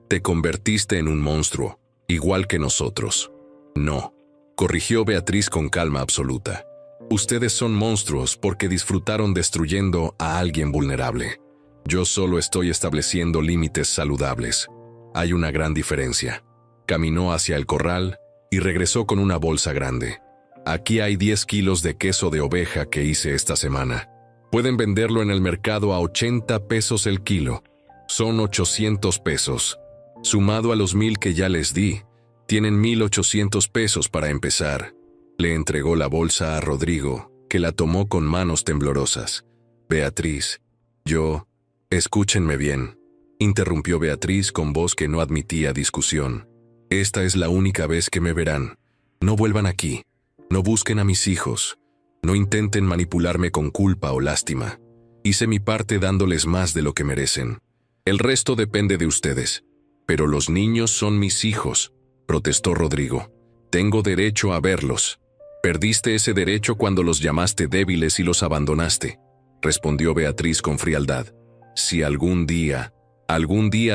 «Te convertiste en un monstruo, igual que nosotros». «No», corrigió Beatriz con calma absoluta. «Ustedes son monstruos porque disfrutaron destruyendo a alguien vulnerable. Yo solo estoy estableciendo límites saludables. Hay una gran diferencia». Caminó hacia el corral y regresó con una bolsa grande. «Aquí hay 10 kilos de queso de oveja que hice esta semana. Pueden venderlo en el mercado a 80 pesos el kilo. Son 800 pesos. Sumado a los 1000 que ya les di, tienen 1800 pesos para empezar». Le entregó la bolsa a Rodrigo, que la tomó con manos temblorosas. «Beatriz, yo...». «Escúchenme bien», interrumpió Beatriz con voz que no admitía discusión. «Esta es la única vez que me verán. No vuelvan aquí. No busquen a mis hijos. No intenten manipularme con culpa o lástima. Hice mi parte dándoles más de lo que merecen. El resto depende de ustedes. Pero los niños son mis hijos», protestó Rodrigo. «Tengo derecho a verlos». «Perdiste ese derecho cuando los llamaste débiles y los abandonaste», respondió Beatriz con frialdad. «Si algún día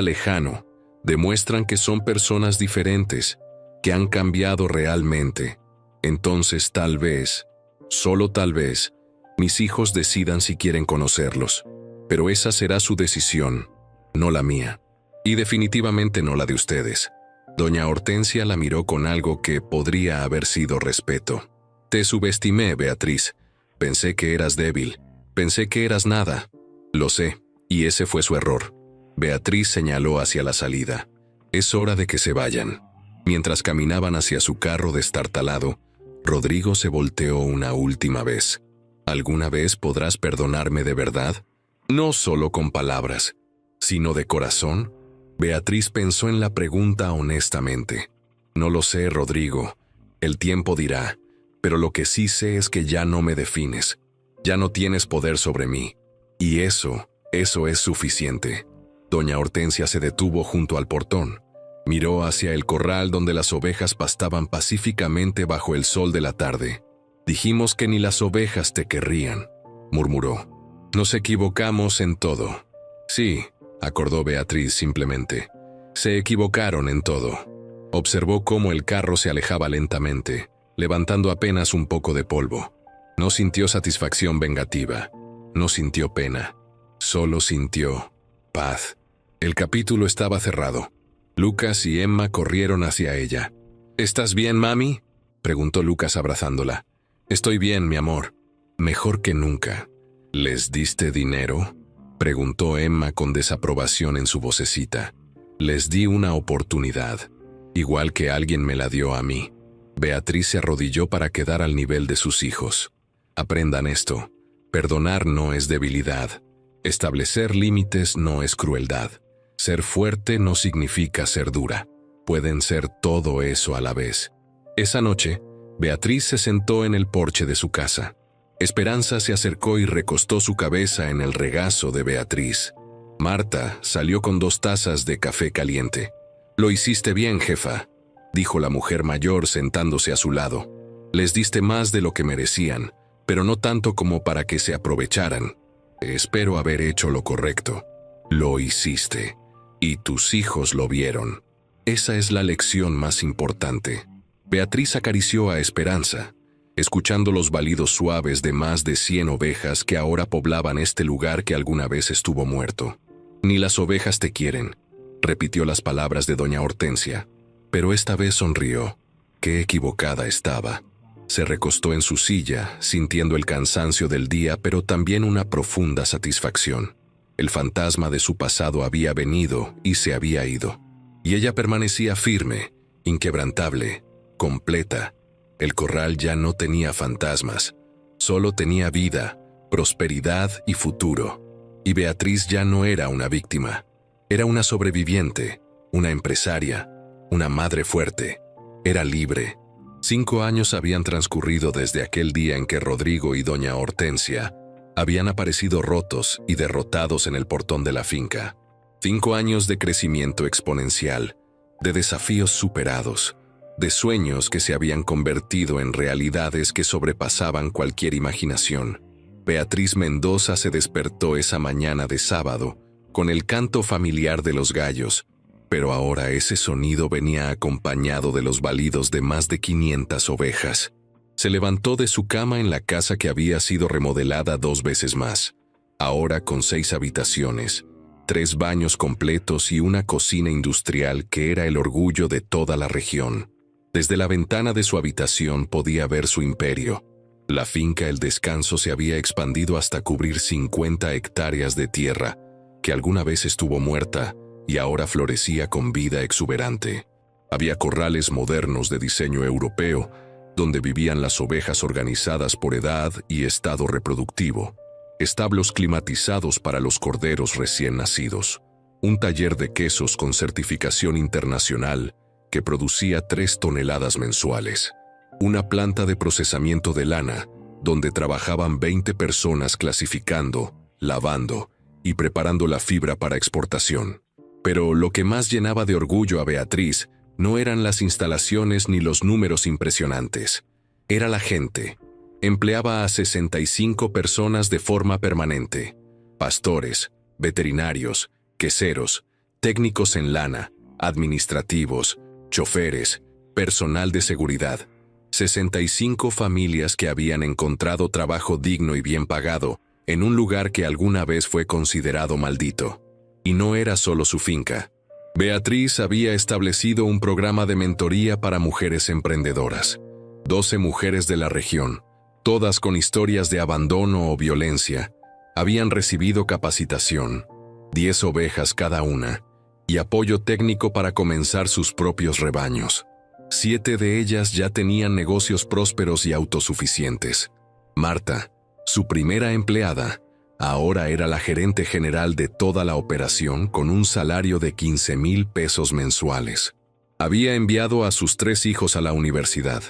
lejano, demuestran que son personas diferentes, que han cambiado realmente, entonces tal vez, solo tal vez, mis hijos decidan si quieren conocerlos. Pero esa será su decisión, no la mía. Y definitivamente no la de ustedes». Doña Hortensia la miró con algo que podría haber sido respeto. «Te subestimé, Beatriz. Pensé que eras débil. Pensé que eras nada. Lo sé, y ese fue su error». Beatriz señaló hacia la salida. «Es hora de que se vayan». Mientras caminaban hacia su carro destartalado, Rodrigo se volteó una última vez. «¿Alguna vez podrás perdonarme de verdad? No solo con palabras, sino de corazón». Beatriz pensó en la pregunta honestamente. «No lo sé, Rodrigo. El tiempo dirá. Pero lo que sí sé es que ya no me defines. Ya no tienes poder sobre mí. Y eso es suficiente». Doña Hortensia se detuvo junto al portón. Miró hacia el corral donde las ovejas pastaban pacíficamente bajo el sol de la tarde. «Dijimos que ni las ovejas te querrían», murmuró. «Nos equivocamos en todo». «Sí», acordó Beatriz simplemente. «Se equivocaron en todo». Observó cómo el carro se alejaba lentamente, levantando apenas un poco de polvo. No sintió satisfacción vengativa. No sintió pena, solo sintió paz. El capítulo estaba cerrado. Lucas y Emma corrieron hacia ella. ¿Estás bien, mami?, preguntó Lucas abrazándola. Estoy bien, mi amor. Mejor que nunca. ¿Les diste dinero?, preguntó Emma con desaprobación en su vocecita. Les di una oportunidad, igual que alguien me la dio a mí. Beatriz se arrodilló para quedar al nivel de sus hijos. Aprendan esto. Perdonar no es debilidad. Establecer límites no es crueldad. Ser fuerte no significa ser dura. Pueden ser todo eso a la vez. Esa noche, Beatriz se sentó en el porche de su casa. Esperanza se acercó y recostó su cabeza en el regazo de Beatriz. Marta salió con 2 tazas de café caliente. «Lo hiciste bien, jefa», dijo la mujer mayor sentándose a su lado. «Les diste más de lo que merecían, pero no tanto como para que se aprovecharan. Espero haber hecho lo correcto». «Lo hiciste, y tus hijos lo vieron. Esa es la lección más importante». Beatriz acarició a Esperanza, escuchando los balidos suaves de más de 100 ovejas que ahora poblaban este lugar que alguna vez estuvo muerto. «Ni las ovejas te quieren», repitió las palabras de doña Hortensia, pero esta vez sonrió. Qué equivocada estaba. Se recostó en su silla, sintiendo el cansancio del día, pero también una profunda satisfacción. El fantasma de su pasado había venido y se había ido, y ella permanecía firme, inquebrantable, completa. El corral ya no tenía fantasmas, solo tenía vida, prosperidad y futuro. Y Beatriz ya no era una víctima. Era una sobreviviente, una empresaria, una madre fuerte. Era libre. 5 años habían transcurrido desde aquel día en que Rodrigo y doña Hortensia habían aparecido rotos y derrotados en el portón de la finca. 5 años de crecimiento exponencial, de desafíos superados, de sueños que se habían convertido en realidades que sobrepasaban cualquier imaginación. Beatriz Mendoza se despertó esa mañana de sábado con el canto familiar de los gallos, pero ahora ese sonido venía acompañado de los balidos de más de 500 ovejas. Se levantó de su cama en la casa que había sido remodelada 2 veces más, ahora con 6 habitaciones, 3 baños completos y una cocina industrial que era el orgullo de toda la región. Desde la ventana de su habitación podía ver su imperio. La finca El Descanso se había expandido hasta cubrir 50 hectáreas de tierra, que alguna vez estuvo muerta y ahora florecía con vida exuberante. Había corrales modernos de diseño europeo, donde vivían las ovejas organizadas por edad y estado reproductivo, establos climatizados para los corderos recién nacidos, un taller de quesos con certificación internacional que producía 3 toneladas mensuales, una planta de procesamiento de lana, donde trabajaban 20 personas clasificando, lavando y preparando la fibra para exportación. Pero lo que más llenaba de orgullo a Beatriz no eran las instalaciones ni los números impresionantes. Era la gente. Empleaba a 65 personas de forma permanente: pastores, veterinarios, queseros, técnicos en lana, administrativos, choferes, personal de seguridad. 65 familias que habían encontrado trabajo digno y bien pagado en un lugar que alguna vez fue considerado maldito. Y no era solo su finca. Beatriz había establecido un programa de mentoría para mujeres emprendedoras. 12 mujeres de la región, todas con historias de abandono o violencia, habían recibido capacitación, 10 ovejas cada una, y apoyo técnico para comenzar sus propios rebaños. 7 de ellas ya tenían negocios prósperos y autosuficientes. Marta, su primera empleada, ahora era la gerente general de toda la operación con un salario de 15,000 pesos mensuales. Había enviado a sus 3 hijos a la universidad.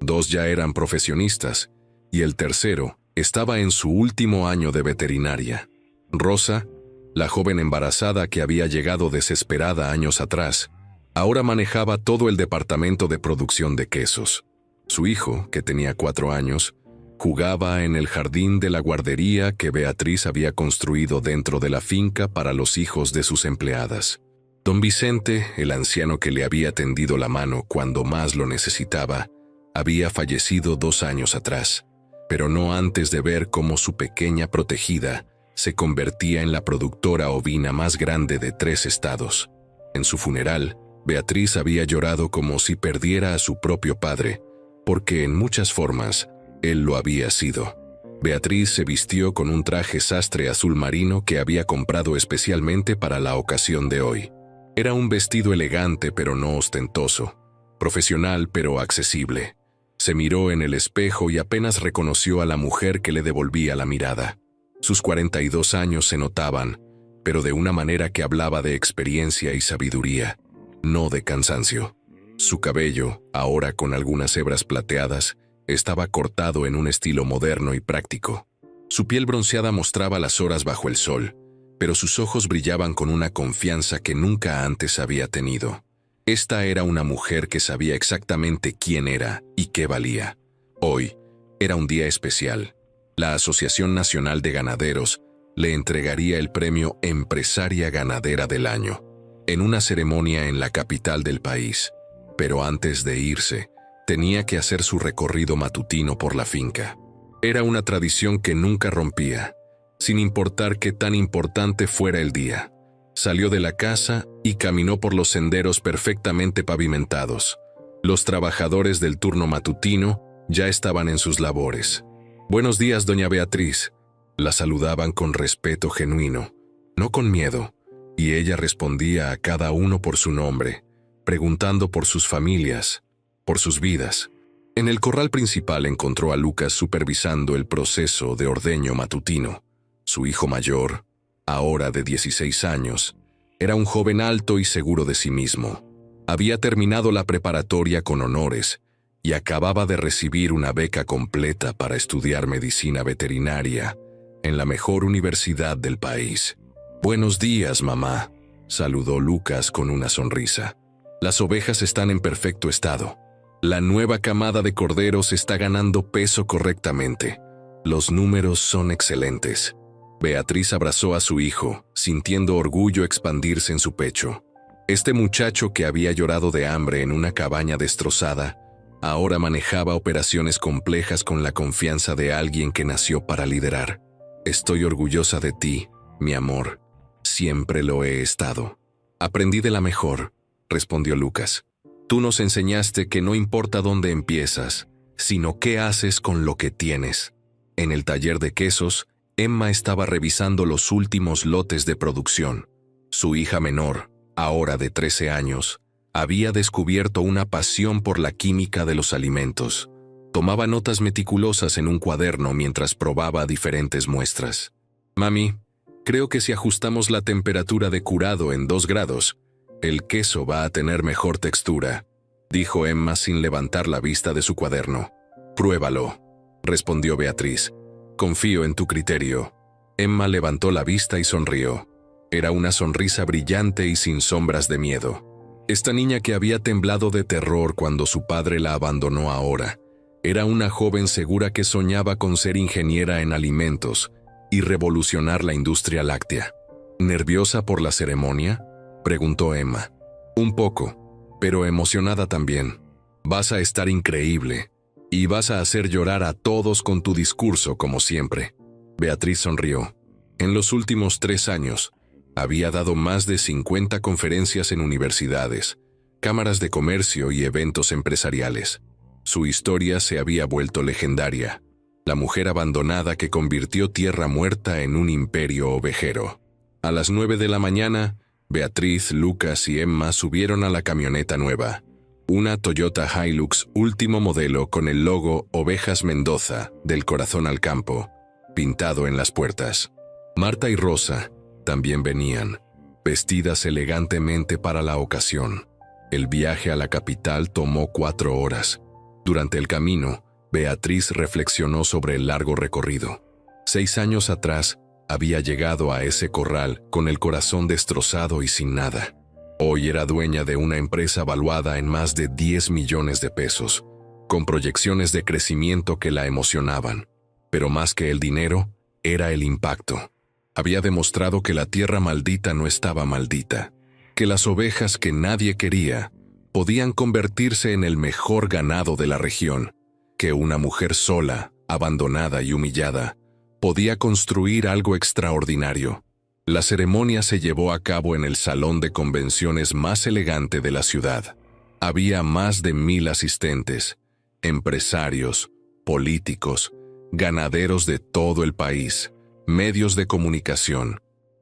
2 ya eran profesionistas, y el tercero estaba en su último año de veterinaria. Rosa, la joven embarazada que había llegado desesperada años atrás, ahora manejaba todo el departamento de producción de quesos. Su hijo, que tenía 4 años, jugaba en el jardín de la guardería que Beatriz había construido dentro de la finca para los hijos de sus empleadas. Don Vicente, el anciano que le había tendido la mano cuando más lo necesitaba, había fallecido 2 años atrás. pero no antes de ver cómo su pequeña protegida se convertía en la productora ovina más grande de 3 estados. En su funeral, Beatriz había llorado como si perdiera a su propio padre, porque en muchas formas él lo había sido. Beatriz se vistió con un traje sastre azul marino que había comprado especialmente para la ocasión de hoy. Era un vestido elegante pero no ostentoso, profesional pero accesible. Se miró en el espejo y apenas reconoció a la mujer que le devolvía la mirada. Sus 42 años se notaban, pero de una manera que hablaba de experiencia y sabiduría, no de cansancio. Su cabello, ahora con algunas hebras plateadas, estaba cortado en un estilo moderno y práctico. Su piel bronceada mostraba las horas bajo el sol, pero sus ojos brillaban con una confianza que nunca antes había tenido. Esta era una mujer que sabía exactamente quién era y qué valía. Hoy era un día especial. La Asociación Nacional de Ganaderos le entregaría el premio Empresaria Ganadera del Año, en una ceremonia en la capital del país. Pero antes de irse, tenía que hacer su recorrido matutino por la finca. Era una tradición que nunca rompía, sin importar qué tan importante fuera el día. Salió de la casa y caminó por los senderos perfectamente pavimentados. Los trabajadores del turno matutino ya estaban en sus labores. «Buenos días, doña Beatriz». La saludaban con respeto genuino, no con miedo, y ella respondía a cada uno por su nombre, preguntando por sus familias, por sus vidas. En el corral principal encontró a Lucas supervisando el proceso de ordeño matutino. Su hijo mayor, ahora de 16 años, era un joven alto y seguro de sí mismo. Había terminado la preparatoria con honores y acababa de recibir una beca completa para estudiar medicina veterinaria en la mejor universidad del país. «Buenos días, mamá», saludó Lucas con una sonrisa. «Las ovejas están en perfecto estado. La nueva camada de corderos está ganando peso correctamente. Los números son excelentes». Beatriz abrazó a su hijo, sintiendo orgullo expandirse en su pecho. Este muchacho que había llorado de hambre en una cabaña destrozada, ahora manejaba operaciones complejas con la confianza de alguien que nació para liderar. «Estoy orgullosa de ti, mi amor. Siempre lo he estado». «Aprendí de la mejor», respondió Lucas. «Tú nos enseñaste que no importa dónde empiezas, sino qué haces con lo que tienes». En el taller de quesos, Emma estaba revisando los últimos lotes de producción. Su hija menor, ahora de 13 años, había descubierto una pasión por la química de los alimentos. Tomaba notas meticulosas en un cuaderno mientras probaba diferentes muestras. «Mami, creo que si ajustamos la temperatura de curado en 2 grados, el queso va a tener mejor textura», dijo Emma sin levantar la vista de su cuaderno. «Pruébalo», respondió Beatriz. «Confío en tu criterio». Emma levantó la vista y sonrió. Era una sonrisa brillante y sin sombras de miedo. Esta niña que había temblado de terror cuando su padre la abandonó ahora, era una joven segura que soñaba con ser ingeniera en alimentos y revolucionar la industria láctea. «¿Nerviosa por la ceremonia?», preguntó Emma. «Un poco, pero emocionada también. Vas a estar increíble. Y vas a hacer llorar a todos con tu discurso, como siempre». Beatriz sonrió. En los últimos 3 años, había dado más de 50 conferencias en universidades, cámaras de comercio y eventos empresariales. Su historia se había vuelto legendaria. La mujer abandonada que convirtió tierra muerta en un imperio ovejero. A las 9 de la mañana, Beatriz, Lucas y Emma subieron a la camioneta nueva. Una Toyota Hilux último modelo con el logo Ovejas Mendoza, del corazón al campo, pintado en las puertas. Marta y Rosa también venían, vestidas elegantemente para la ocasión. El viaje a la capital tomó 4 horas. Durante el camino, Beatriz reflexionó sobre el largo recorrido. 6 años atrás, había llegado a ese corral con el corazón destrozado y sin nada. Hoy era dueña de una empresa valuada en más de 10 millones de pesos, con proyecciones de crecimiento que la emocionaban. Pero más que el dinero, era el impacto. Había demostrado que la tierra maldita no estaba maldita, que las ovejas que nadie quería podían convertirse en el mejor ganado de la región, que una mujer sola, abandonada y humillada, podía construir algo extraordinario. La ceremonia se llevó a cabo en el salón de convenciones más elegante de la ciudad. Había más de 1000 asistentes, empresarios, políticos, ganaderos de todo el país, medios de comunicación.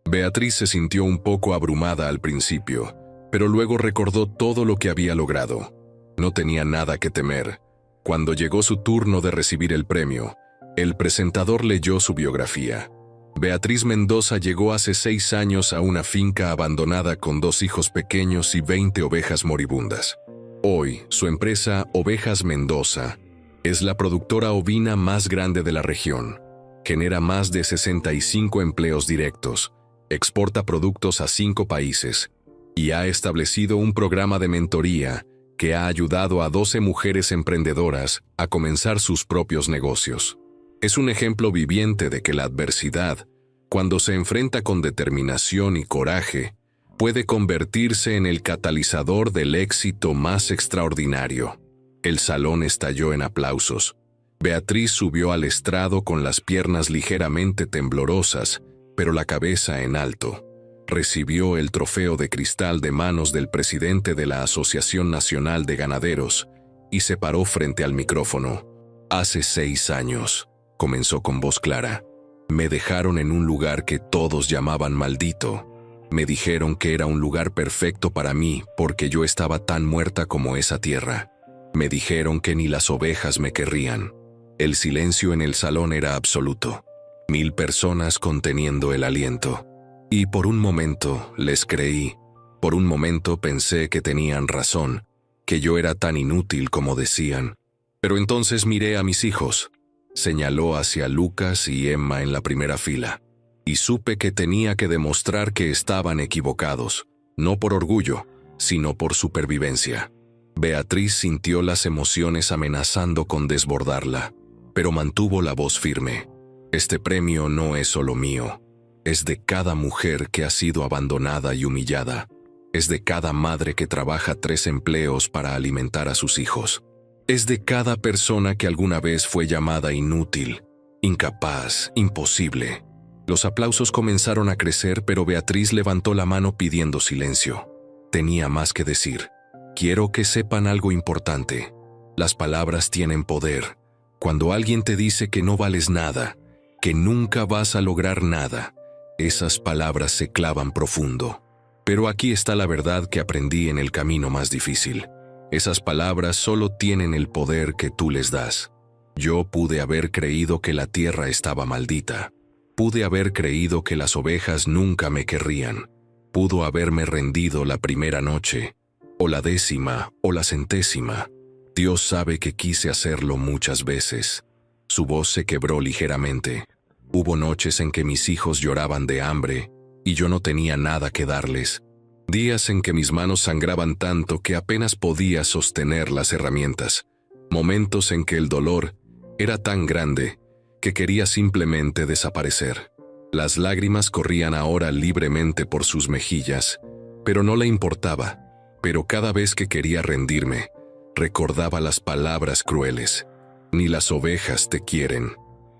Beatriz se sintió un poco abrumada al principio, pero luego recordó todo lo que había logrado. No tenía nada que temer. Cuando llegó su turno de recibir el premio, el presentador leyó su biografía. Beatriz Mendoza llegó hace 6 años a una finca abandonada con 2 hijos pequeños y 20 ovejas moribundas. Hoy, su empresa Ovejas Mendoza es la productora ovina más grande de la región. Genera más de 65 empleos directos, exporta productos a 5 países y ha establecido un programa de mentoría que ha ayudado a 12 mujeres emprendedoras a comenzar sus propios negocios. Es un ejemplo viviente de que la adversidad, cuando se enfrenta con determinación y coraje, puede convertirse en el catalizador del éxito más extraordinario. El salón estalló en aplausos. Beatriz subió al estrado con las piernas ligeramente temblorosas, pero la cabeza en alto. Recibió el trofeo de cristal de manos del presidente de la Asociación Nacional de Ganaderos y se paró frente al micrófono. Hace 6 años, comenzó con voz clara, me dejaron en un lugar que todos llamaban maldito. Me dijeron que era un lugar perfecto para mí porque yo estaba tan muerta como esa tierra. Me dijeron que ni las ovejas me querrían. El silencio en el salón era absoluto. 1000 personas conteniendo el aliento. Y por un momento les creí. Por un momento pensé que tenían razón, que yo era tan inútil como decían. Pero entonces miré a mis hijos. Señaló hacia Lucas y Emma en la primera fila. Y supe que tenía que demostrar que estaban equivocados, no por orgullo, sino por supervivencia. Beatriz sintió las emociones amenazando con desbordarla, pero mantuvo la voz firme. Este premio no es solo mío. Es de cada mujer que ha sido abandonada y humillada. Es de cada madre que trabaja 3 empleos para alimentar a sus hijos. Es de cada persona que alguna vez fue llamada inútil, incapaz, imposible. Los aplausos comenzaron a crecer, pero Beatriz levantó la mano pidiendo silencio. Tenía más que decir. Quiero que sepan algo importante. Las palabras tienen poder. Cuando alguien te dice que no vales nada, que nunca vas a lograr nada, esas palabras se clavan profundo. Pero aquí está la verdad que aprendí en el camino más difícil. Esas palabras solo tienen el poder que tú les das. Yo pude haber creído que la tierra estaba maldita. Pude haber creído que las ovejas nunca me querrían. Pudo haberme rendido la primera noche, o la 10ª, o la 100ª. Dios sabe que quise hacerlo muchas veces. Su voz se quebró ligeramente. Hubo noches en que mis hijos lloraban de hambre y yo no tenía nada que darles. Días en que mis manos sangraban tanto que apenas podía sostener las herramientas. Momentos en que el dolor era tan grande que quería simplemente desaparecer. Las lágrimas corrían ahora libremente por sus mejillas, pero no le importaba. Pero cada vez que quería rendirme, recordaba las palabras crueles. Ni las ovejas te quieren.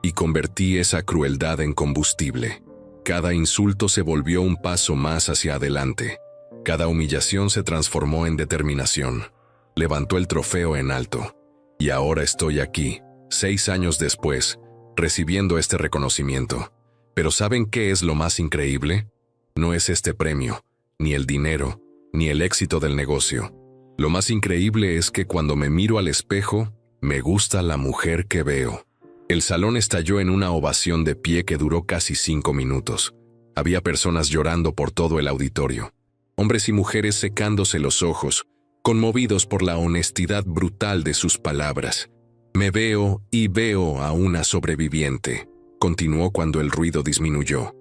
Y convertí esa crueldad en combustible. Cada insulto se volvió un paso más hacia adelante. Cada humillación se transformó en determinación. Levantó el trofeo en alto. Y ahora estoy aquí, 6 años después, recibiendo este reconocimiento. Pero ¿saben qué es lo más increíble? No es este premio, ni el dinero, ni el éxito del negocio. Lo más increíble es que cuando me miro al espejo, me gusta la mujer que veo. El salón estalló en una ovación de pie que duró casi 5 minutos. Había personas llorando por todo el auditorio. Hombres y mujeres secándose los ojos, conmovidos por la honestidad brutal de sus palabras. Me veo y veo a una sobreviviente. Continuó cuando el ruido disminuyó.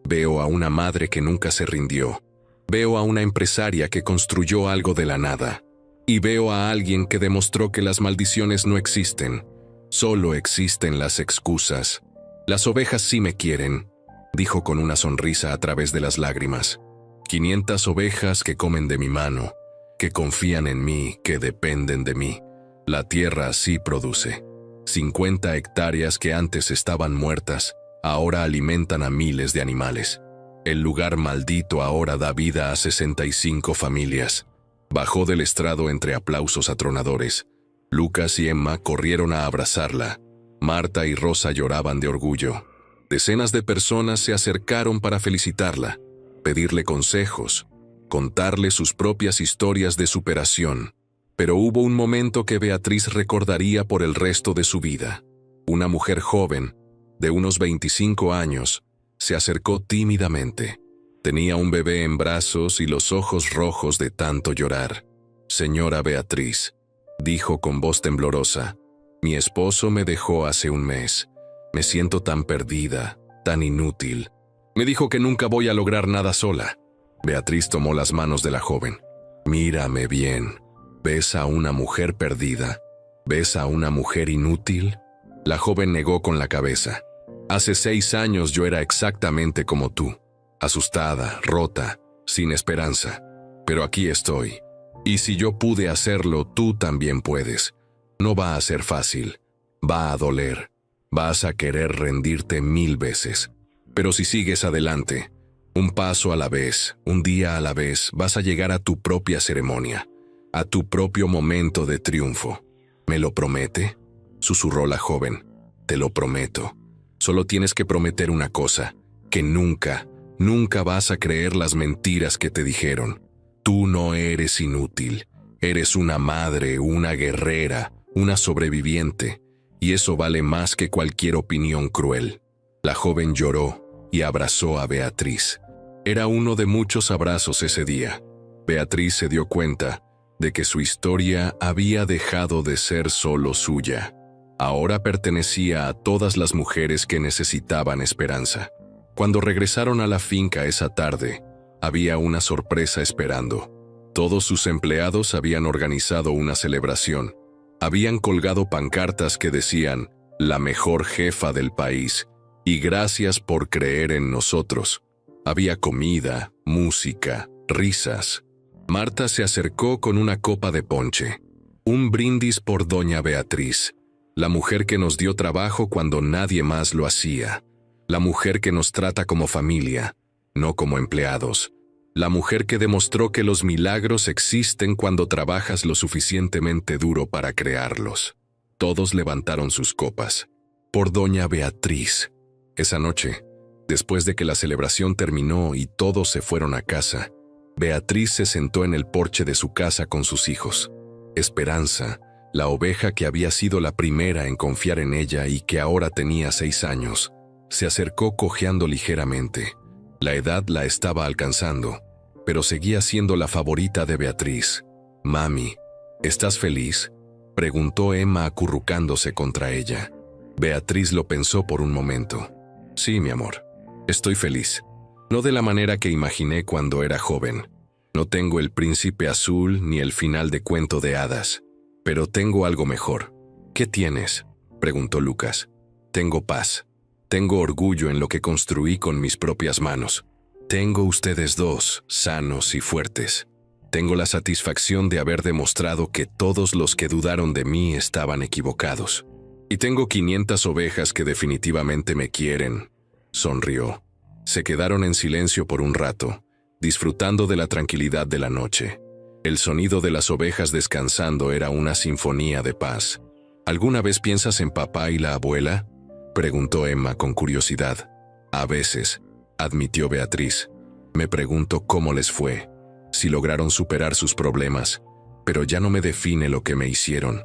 Veo a una madre que nunca se rindió. Veo a una empresaria que construyó algo de la nada. Y veo a alguien que demostró que las maldiciones no existen. Solo existen las excusas. Las ovejas sí me quieren, dijo con una sonrisa a través de las lágrimas. 500 ovejas que comen de mi mano, que confían en mí, que dependen de mí. La tierra sí produce. 50 hectáreas que antes estaban muertas, ahora alimentan a miles de animales. El lugar maldito ahora da vida a 65 familias. Bajó del estrado entre aplausos atronadores. Lucas y Emma corrieron a abrazarla. Marta y Rosa lloraban de orgullo. Decenas de personas se acercaron para felicitarla, pedirle consejos, contarle sus propias historias de superación. Pero hubo un momento que Beatriz recordaría por el resto de su vida. Una mujer joven, de unos 25 años, se acercó tímidamente. Tenía un bebé en brazos y los ojos rojos de tanto llorar. «Señora Beatriz», dijo con voz temblorosa, «mi esposo me dejó hace un mes. Me siento tan perdida, tan inútil. Me dijo que nunca voy a lograr nada sola». Beatriz tomó las manos de la joven. «Mírame bien. ¿Ves a una mujer perdida? ¿Ves a una mujer inútil?». La joven negó con la cabeza. «Hace 6 años yo era exactamente como tú, asustada, rota, sin esperanza. Pero aquí estoy. Y si yo pude hacerlo, tú también puedes. No va a ser fácil. Va a doler. Vas a querer rendirte 1000 veces. Pero si sigues adelante, un paso a la vez, un día a la vez, vas a llegar a tu propia ceremonia, a tu propio momento de triunfo. ¿Me lo promete?», susurró la joven. «Te lo prometo. Solo tienes que prometer una cosa, que nunca, nunca vas a creer las mentiras que te dijeron. Tú no eres inútil. Eres una madre, una guerrera, una sobreviviente, y eso vale más que cualquier opinión cruel». La joven lloró y abrazó a Beatriz. Era uno de muchos abrazos ese día. Beatriz se dio cuenta de que su historia había dejado de ser solo suya. Ahora pertenecía a todas las mujeres que necesitaban esperanza. Cuando regresaron a la finca esa tarde, había una sorpresa esperando. Todos sus empleados habían organizado una celebración. Habían colgado pancartas que decían, «La mejor jefa del país, y gracias por creer en nosotros». Había comida, música, risas. Marta se acercó con una copa de ponche. Un brindis por doña Beatriz, la mujer que nos dio trabajo cuando nadie más lo hacía. La mujer que nos trata como familia, no como empleados. La mujer que demostró que los milagros existen cuando trabajas lo suficientemente duro para crearlos. Todos levantaron sus copas. Por doña Beatriz. Esa noche, después de que la celebración terminó y todos se fueron a casa, Beatriz se sentó en el porche de su casa con sus hijos. Esperanza, la oveja que había sido la primera en confiar en ella y que ahora tenía 6 años, se acercó cojeando ligeramente. La edad la estaba alcanzando, pero seguía siendo la favorita de Beatriz. «Mami, ¿estás feliz?», preguntó Emma acurrucándose contra ella. Beatriz lo pensó por un momento. «Sí, mi amor, estoy feliz. No de la manera que imaginé cuando era joven. No tengo el príncipe azul ni el final de cuento de hadas. Pero tengo algo mejor». «¿Qué tienes?», preguntó Lucas. «Tengo paz. Tengo orgullo en lo que construí con mis propias manos. Tengo ustedes dos, sanos y fuertes. Tengo la satisfacción de haber demostrado que todos los que dudaron de mí estaban equivocados. Y tengo 500 ovejas que definitivamente me quieren». Sonrió. Se quedaron en silencio por un rato, disfrutando de la tranquilidad de la noche. El sonido de las ovejas descansando era una sinfonía de paz. «¿Alguna vez piensas en papá y la abuela?», preguntó Emma con curiosidad. «A veces», admitió Beatriz. «Me pregunto cómo les fue, si lograron superar sus problemas, pero ya no me define lo que me hicieron.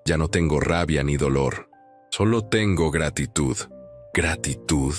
Ya no tengo rabia ni dolor. Solo tengo gratitud». «¿Gratitud?»,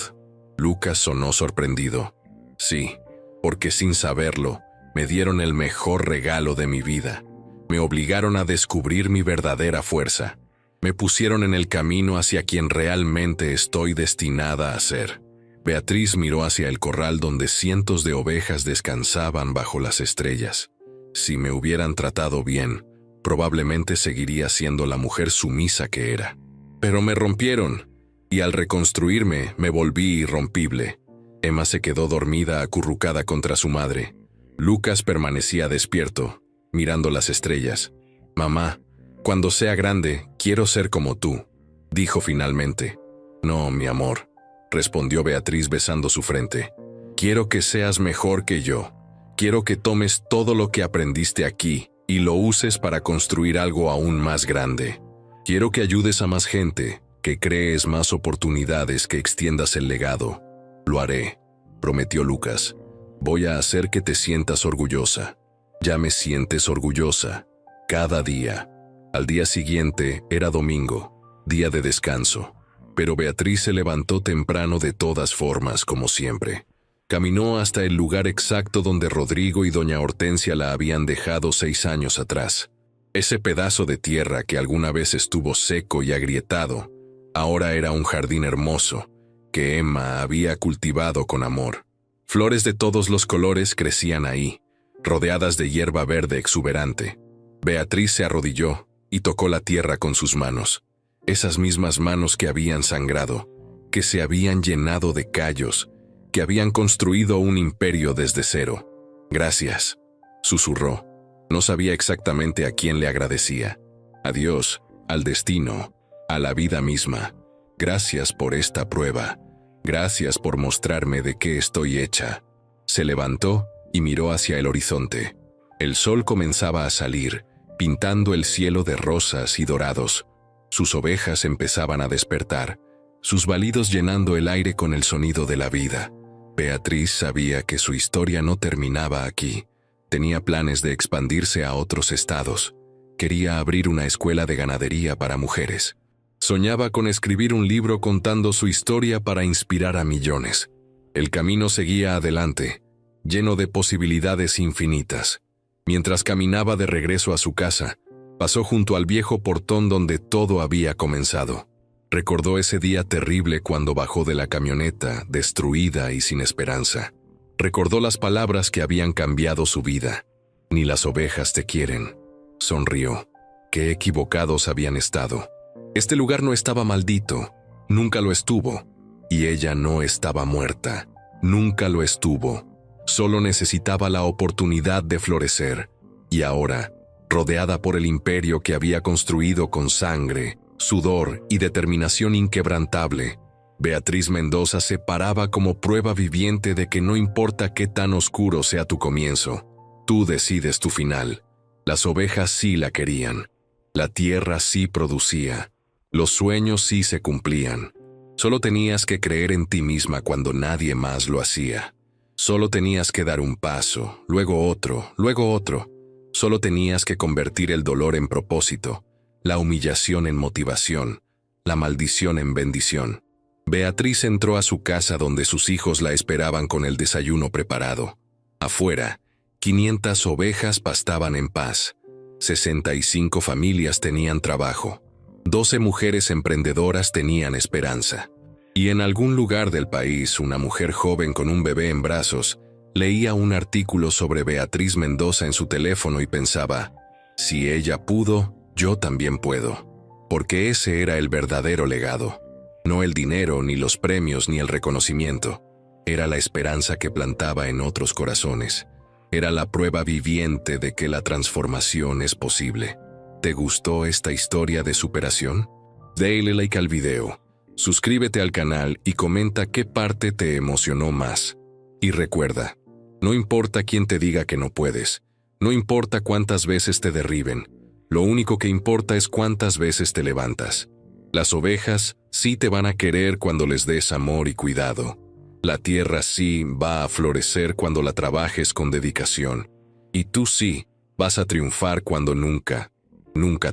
Lucas sonó sorprendido. «Sí, porque sin saberlo, me dieron el mejor regalo de mi vida. Me obligaron a descubrir mi verdadera fuerza. Me pusieron en el camino hacia quien realmente estoy destinada a ser». Beatriz miró hacia el corral donde cientos de ovejas descansaban bajo las estrellas. «Si me hubieran tratado bien, probablemente seguiría siendo la mujer sumisa que era. Pero me rompieron, y al reconstruirme me volví irrompible». Emma se quedó dormida acurrucada contra su madre. Lucas permanecía despierto, mirando las estrellas. «Mamá, cuando sea grande, quiero ser como tú». dijo finalmente. No, mi amor, respondió Beatriz besando su frente. Quiero que seas mejor que yo. Quiero que tomes todo lo que aprendiste aquí y lo uses para construir algo aún más grande. Quiero que ayudes a más gente, que crees más oportunidades, que extiendas el legado. Lo haré, prometió Lucas. Voy a hacer que te sientas orgullosa. Ya me sientes orgullosa. Cada día. Al día siguiente era domingo, día de descanso. Pero Beatriz se levantó temprano de todas formas, como siempre. Caminó hasta el lugar exacto donde Rodrigo y doña Hortensia la habían dejado 6 años atrás. Ese pedazo de tierra que alguna vez estuvo seco y agrietado, ahora era un jardín hermoso, que Emma había cultivado con amor. Flores de todos los colores crecían ahí, rodeadas de hierba verde exuberante. Beatriz se arrodilló y tocó la tierra con sus manos. Esas mismas manos que habían sangrado, que se habían llenado de callos, que habían construido un imperio desde cero. Gracias, susurró. No sabía exactamente a quién le agradecía. A Dios, al destino, a la vida misma. Gracias por esta prueba. Gracias por mostrarme de qué estoy hecha. Se levantó y miró hacia el horizonte. El sol comenzaba a salir, pintando el cielo de rosas y dorados. Sus ovejas empezaban a despertar, sus balidos llenando el aire con el sonido de la vida. Beatriz sabía que su historia no terminaba aquí. Tenía planes de expandirse a otros estados. Quería abrir una escuela de ganadería para mujeres. Soñaba con escribir un libro contando su historia para inspirar a millones. El camino seguía adelante, lleno de posibilidades infinitas. Mientras caminaba de regreso a su casa, pasó junto al viejo portón donde todo había comenzado. Recordó ese día terrible cuando bajó de la camioneta, destruida y sin esperanza. Recordó las palabras que habían cambiado su vida. Ni las ovejas te quieren. Sonrió. Qué equivocados habían estado. Este lugar no estaba maldito, nunca lo estuvo. Y ella no estaba muerta, nunca lo estuvo. Solo necesitaba la oportunidad de florecer. Y ahora, rodeada por el imperio que había construido con sangre, sudor y determinación inquebrantable, Beatriz Mendoza se paraba como prueba viviente de que no importa qué tan oscuro sea tu comienzo, tú decides tu final. Las ovejas sí la querían, la tierra sí producía, los sueños sí se cumplían. Solo tenías que creer en ti misma cuando nadie más lo hacía. Solo tenías que dar un paso, luego otro, luego otro. Solo tenías que convertir el dolor en propósito, la humillación en motivación, la maldición en bendición. Beatriz entró a su casa donde sus hijos la esperaban con el desayuno preparado. Afuera, 500 ovejas pastaban en paz. 65 familias tenían trabajo. 12 mujeres emprendedoras tenían esperanza. Y en algún lugar del país, una mujer joven con un bebé en brazos leía un artículo sobre Beatriz Mendoza en su teléfono y pensaba, si ella pudo, yo también puedo. Porque ese era el verdadero legado. No el dinero, ni los premios, ni el reconocimiento. Era la esperanza que plantaba en otros corazones. Era la prueba viviente de que la transformación es posible. ¿Te gustó esta historia de superación? Dale like al video, suscríbete al canal y comenta qué parte te emocionó más. Y recuerda, no importa quién te diga que no puedes, no importa cuántas veces te derriben, lo único que importa es cuántas veces te levantas. Las ovejas sí te van a querer cuando les des amor y cuidado. La tierra sí va a florecer cuando la trabajes con dedicación. Y tú sí vas a triunfar cuando nunca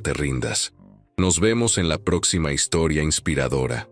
te rindas. Nos vemos en la próxima historia inspiradora.